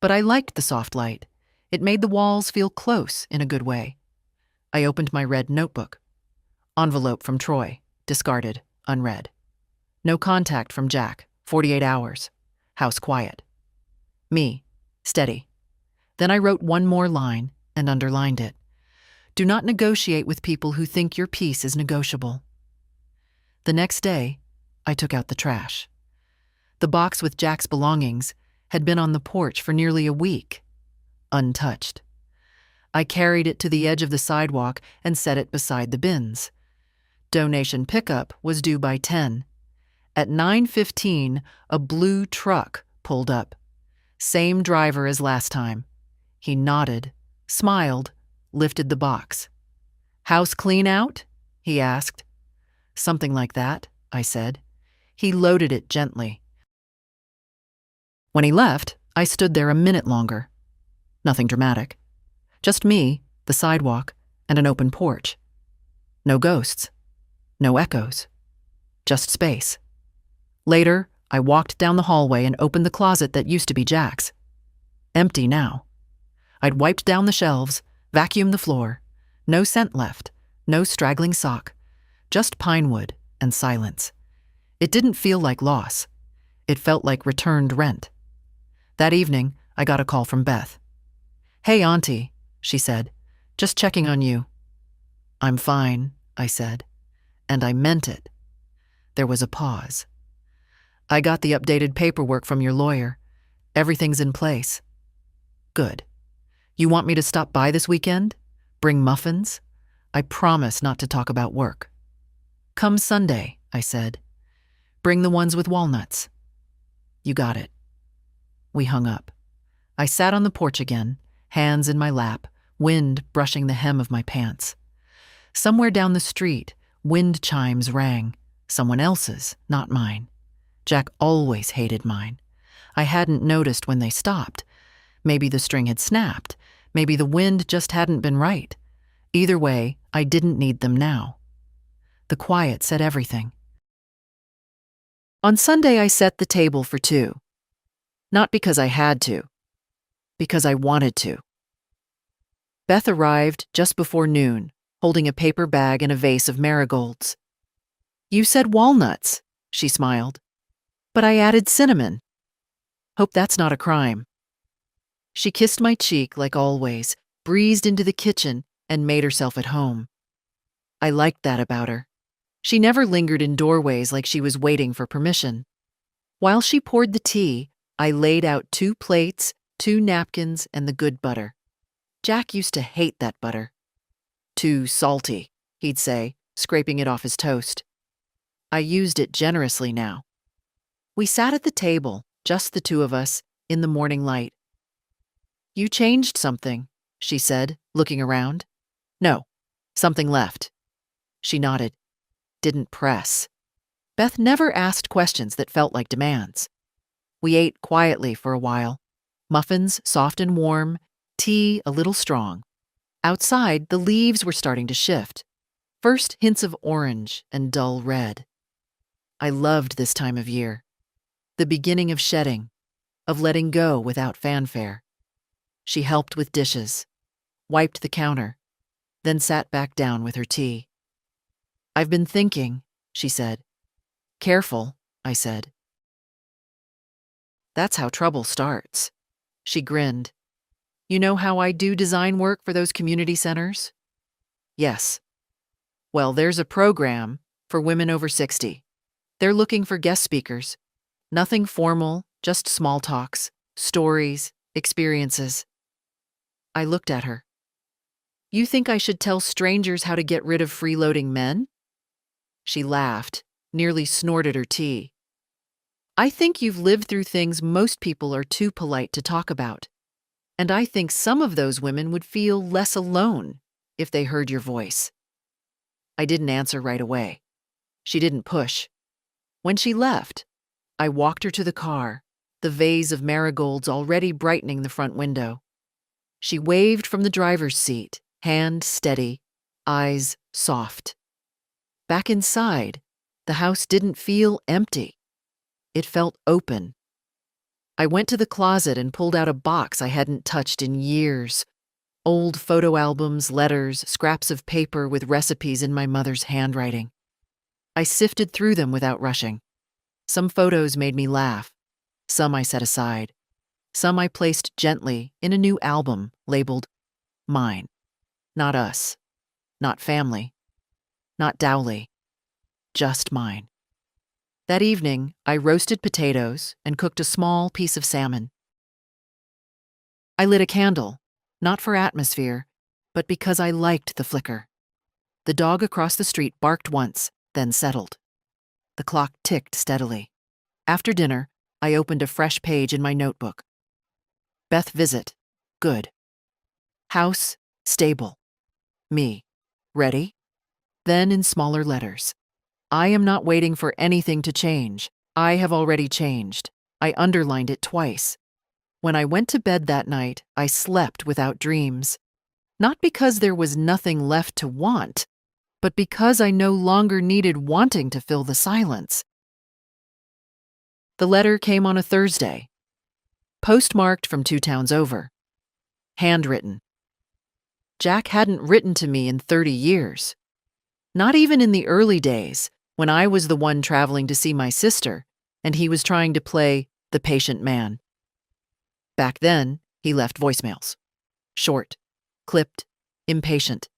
But I liked the soft light. It made the walls feel close in a good way. I opened my red notebook. Envelope from Troy, discarded, unread. No contact from Jack, 48 hours. House quiet. Me, steady. Then I wrote one more line and underlined it. Do not negotiate with people who think your peace is negotiable. The next day, I took out the trash. The box with Jack's belongings had been on the porch for nearly a week, untouched. I carried it to the edge of the sidewalk and set it beside the bins. Donation pickup was due by 10. At 9:15, a blue truck pulled up. Same driver as last time. He nodded, smiled, lifted the box. "House clean out?" he asked. "Something like that," I said. He loaded it gently. When he left, I stood there a minute longer. Nothing dramatic. Just me, the sidewalk, and an open porch. No ghosts. No echoes. Just space. Later, I walked down the hallway and opened the closet that used to be Jack's. Empty now. I'd wiped down the shelves, vacuumed the floor. No scent left, no straggling sock. Just pine wood and silence. It didn't feel like loss. It felt like returned rent. That evening, I got a call from Beth. "Hey, Auntie," she said. "Just checking on you." "I'm fine," I said. And I meant it. There was a pause. "I got the updated paperwork from your lawyer. Everything's in place." "Good. You want me to stop by this weekend? Bring muffins? I promise not to talk about work." "Come Sunday," I said. "Bring the ones with walnuts." "You got it." We hung up. I sat on the porch again, hands in my lap, wind brushing the hem of my pants. Somewhere down the street, wind chimes rang. Someone else's, not mine. Jack always hated mine. I hadn't noticed when they stopped. Maybe the string had snapped. Maybe the wind just hadn't been right. Either way, I didn't need them now. The quiet said everything. On Sunday, I set the table for two. Not because I had to. Because I wanted to. Beth arrived just before noon, holding a paper bag and a vase of marigolds. "You said walnuts," she smiled. "But I added cinnamon. Hope that's not a crime." She kissed my cheek like always, breezed into the kitchen, and made herself at home. I liked that about her. She never lingered in doorways like she was waiting for permission. While she poured the tea, I laid out 2 plates, 2 napkins, and the good butter. Jack used to hate that butter. "Too salty," he'd say, scraping it off his toast. I used it generously now. We sat at the table, just the two of us, in the morning light. "You changed something," she said, looking around. "No, something left." She nodded. Didn't press. Beth never asked questions that felt like demands. We ate quietly for a while. Muffins soft and warm, tea a little strong. Outside, the leaves were starting to shift. First hints of orange and dull red. I loved this time of year. The beginning of shedding, of letting go without fanfare. She helped with dishes, wiped the counter, then sat back down with her tea. "I've been thinking," she said. "Careful," I said. "That's how trouble starts." She grinned. "You know how I do design work for those community centers?" "Yes." "Well, there's a program for women over 60. They're looking for guest speakers. Nothing formal, Just small talks, stories, experiences. I looked at her. You think I should tell strangers how to get rid of freeloading men? She laughed, nearly snorted her tea. I think you've lived through things most people are too polite to talk about. And I think some of those women would feel less alone if they heard your voice. I didn't answer right away. She didn't push. When she left, I walked her to the car, the vase of marigolds already brightening the front window. She waved from the driver's seat, hand steady, eyes soft. Back inside, the house didn't feel empty. It felt open. I went to the closet and pulled out a box I hadn't touched in years. Old photo albums, letters, scraps of paper with recipes in my mother's handwriting. I sifted through them without rushing. Some photos made me laugh. Some I set aside. Some I placed gently in a new album labeled Mine. Not us. Not family. Not Dowley. Just mine. That evening, I roasted potatoes and cooked a small piece of salmon. I lit a candle, not for atmosphere, but because I liked the flicker. The dog across the street barked once, then settled. The clock ticked steadily. After dinner, I opened a fresh page in my notebook. Beth visit. Good. House, stable. Me. Ready? Then in smaller letters. I am not waiting for anything to change. I have already changed. I underlined it twice. When I went to bed that night, I slept without dreams. Not because there was nothing left to want, but because I no longer needed wanting to fill the silence. The letter came on a Thursday, postmarked from 2 towns over. Handwritten. Jack hadn't written to me in 30 years. Not even in the early days, when I was the one traveling to see my sister, and he was trying to play the patient man. Back then, he left voicemails. Short, clipped, impatient.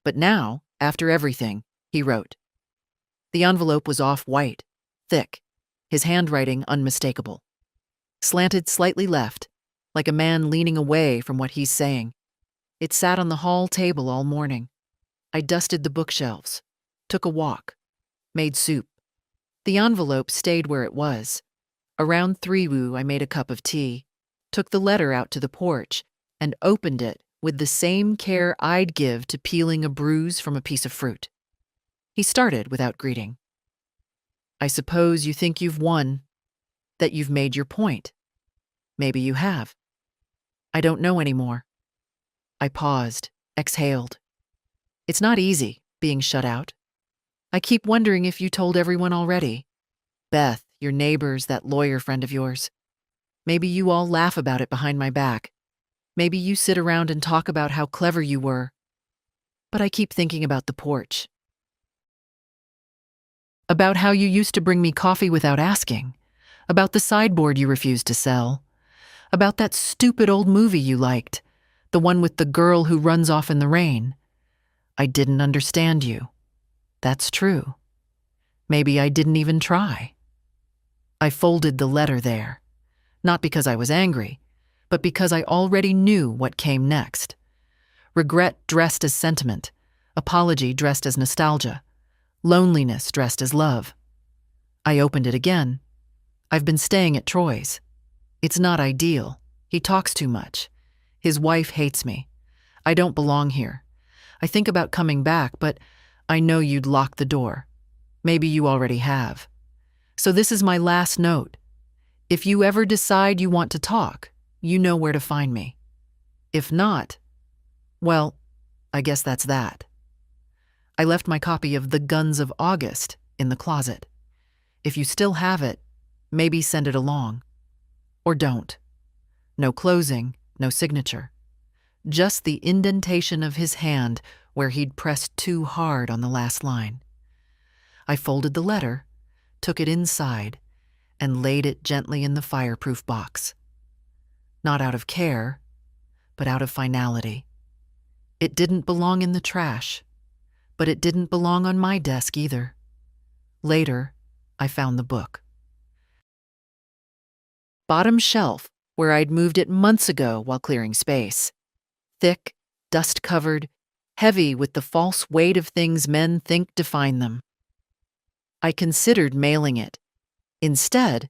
But now, after everything, he wrote. The envelope was off-white, thick, his handwriting unmistakable. Slanted slightly left, like a man leaning away from what he's saying. It sat on the hall table all morning. I dusted the bookshelves, took a walk, made soup. The envelope stayed where it was. Around 3 I made a cup of tea, took the letter out to the porch, and opened it with the same care I'd give to peeling a bruise from a piece of fruit. He started without greeting. I suppose you think you've won, that you've made your point. Maybe you have. I don't know anymore. I paused, exhaled. It's not easy, being shut out. I keep wondering if you told everyone already. Beth, your neighbors, that lawyer friend of yours. Maybe you all laugh about it behind my back. Maybe you sit around and talk about how clever you were. But I keep thinking about the porch. About how you used to bring me coffee without asking. About the sideboard you refused to sell. About that stupid old movie you liked. The one with the girl who runs off in the rain. I didn't understand you. That's true. Maybe I didn't even try. I folded the letter there. Not because I was angry, but because I already knew what came next. Regret dressed as sentiment, apology dressed as nostalgia, loneliness dressed as love. I opened it again. I've been staying at Troy's. It's not ideal. He talks too much. His wife hates me. I don't belong here. I think about coming back, but I know you'd lock the door. Maybe you already have. So this is my last note. If you ever decide you want to talk, you know where to find me. If not, well, I guess that's that. I left my copy of The Guns of August in the closet. If you still have it, maybe send it along. Or don't. No closing, no signature. Just the indentation of his hand where he'd pressed too hard on the last line. I folded the letter, took it inside, and laid it gently in the fireproof box. Not out of care, but out of finality. It didn't belong in the trash, but it didn't belong on my desk either. Later, I found the book. bottom shelf where I'd moved it months ago while clearing space. Thick, dust-covered, heavy with the false weight of things men think define them. I considered mailing it. Instead,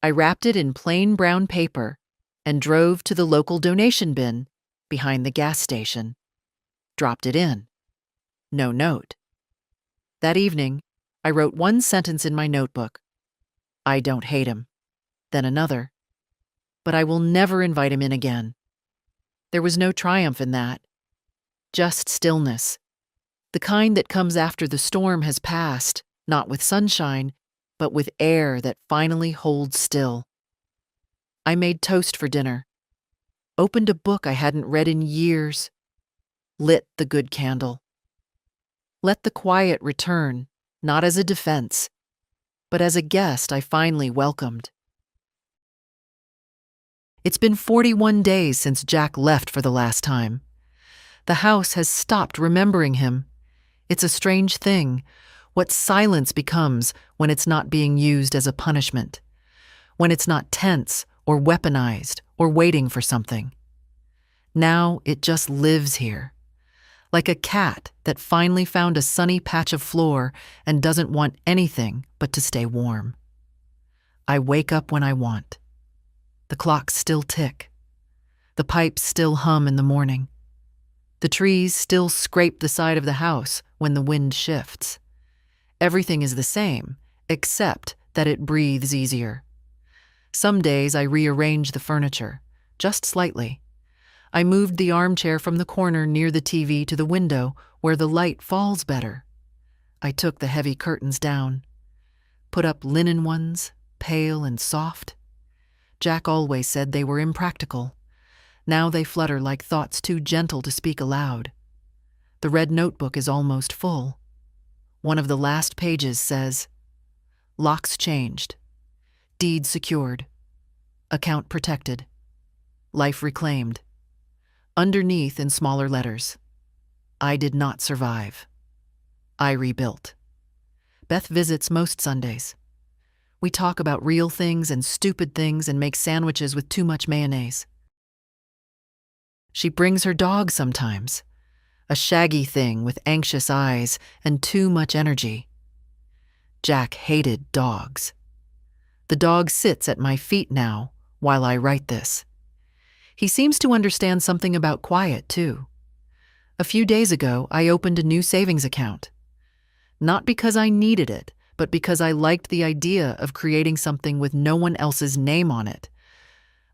I wrapped it in plain brown paper and drove to the local donation bin behind the gas station. Dropped it in. No note. That evening, I wrote one sentence in my notebook. I don't hate him. Then another. But I will never invite him in again. There was no triumph in that. Just stillness. The kind that comes after the storm has passed, not with sunshine, but with air that finally holds still. I made toast for dinner. Opened a book I hadn't read in years. Lit the good candle. Let the quiet return, not as a defense, but as a guest I finally welcomed. It's been 41 days since Jack left for the last time. The house has stopped remembering him. It's a strange thing, what silence becomes when it's not being used as a punishment, when it's not tense or weaponized or waiting for something. Now it just lives here, like a cat that finally found a sunny patch of floor and doesn't want anything but to stay warm. I wake up when I want. The clocks still tick. The pipes still hum in the morning. The trees still scrape the side of the house when the wind shifts. Everything is the same, except that it breathes easier. Some days I rearrange the furniture, just slightly. I moved the armchair from the corner near the TV to the window where the light falls better. I took the heavy curtains down, put up linen ones, pale and soft. Jack always said they were impractical. Now they flutter like thoughts too gentle to speak aloud. The red notebook is almost full. One of the last pages says, "Locks changed. Deed secured. Account protected. Life reclaimed." Underneath in smaller letters, "I did not survive. I rebuilt." Beth visits most Sundays. We talk about real things and stupid things and make sandwiches with too much mayonnaise. She brings her dog sometimes, a shaggy thing with anxious eyes and too much energy. Jack hated dogs. The dog sits at my feet now while I write this. He seems to understand something about quiet, too. A few days ago, I opened a new savings account. Not because I needed it, but because I liked the idea of creating something with no one else's name on it.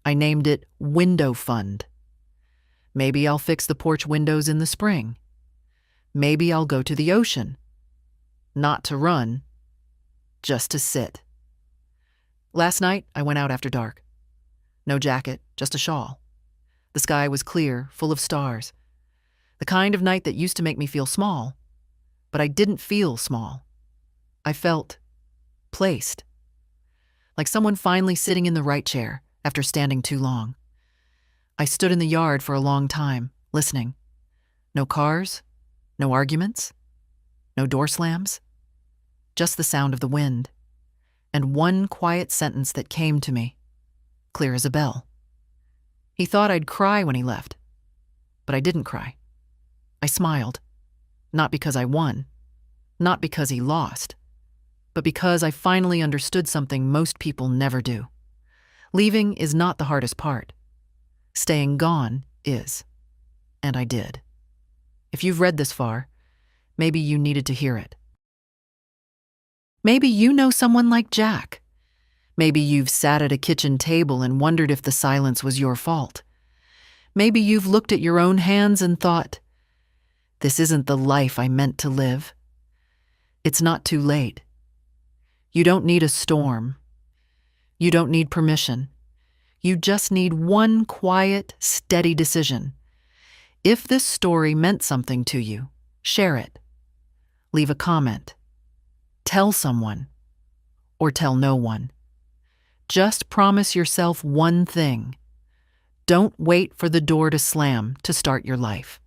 I named it Window Fund. Maybe I'll fix the porch windows in the spring. Maybe I'll go to the ocean. Not to run, just to sit. Last night, I went out after dark. No jacket, just a shawl. The sky was clear, full of stars. The kind of night that used to make me feel small. But I didn't feel small. I felt placed. Like someone finally sitting in the right chair after standing too long. I stood in the yard for a long time, listening. No cars, no arguments, no door slams. Just the sound of the wind. And one quiet sentence that came to me, clear as a bell. He thought I'd cry when he left, but I didn't cry. I smiled, not because I won, not because he lost, but because I finally understood something most people never do. Leaving is not the hardest part. Staying gone is, and I did. If you've read this far, maybe you needed to hear it. Maybe you know someone like Jack. Maybe you've sat at a kitchen table and wondered if the silence was your fault. Maybe you've looked at your own hands and thought, this isn't the life I meant to live. It's not too late. You don't need a storm. You don't need permission. You just need one quiet, steady decision. If this story meant something to you, share it. Leave a comment. Tell someone, or tell no one. Just promise yourself one thing. Don't wait for the door to slam to start your life.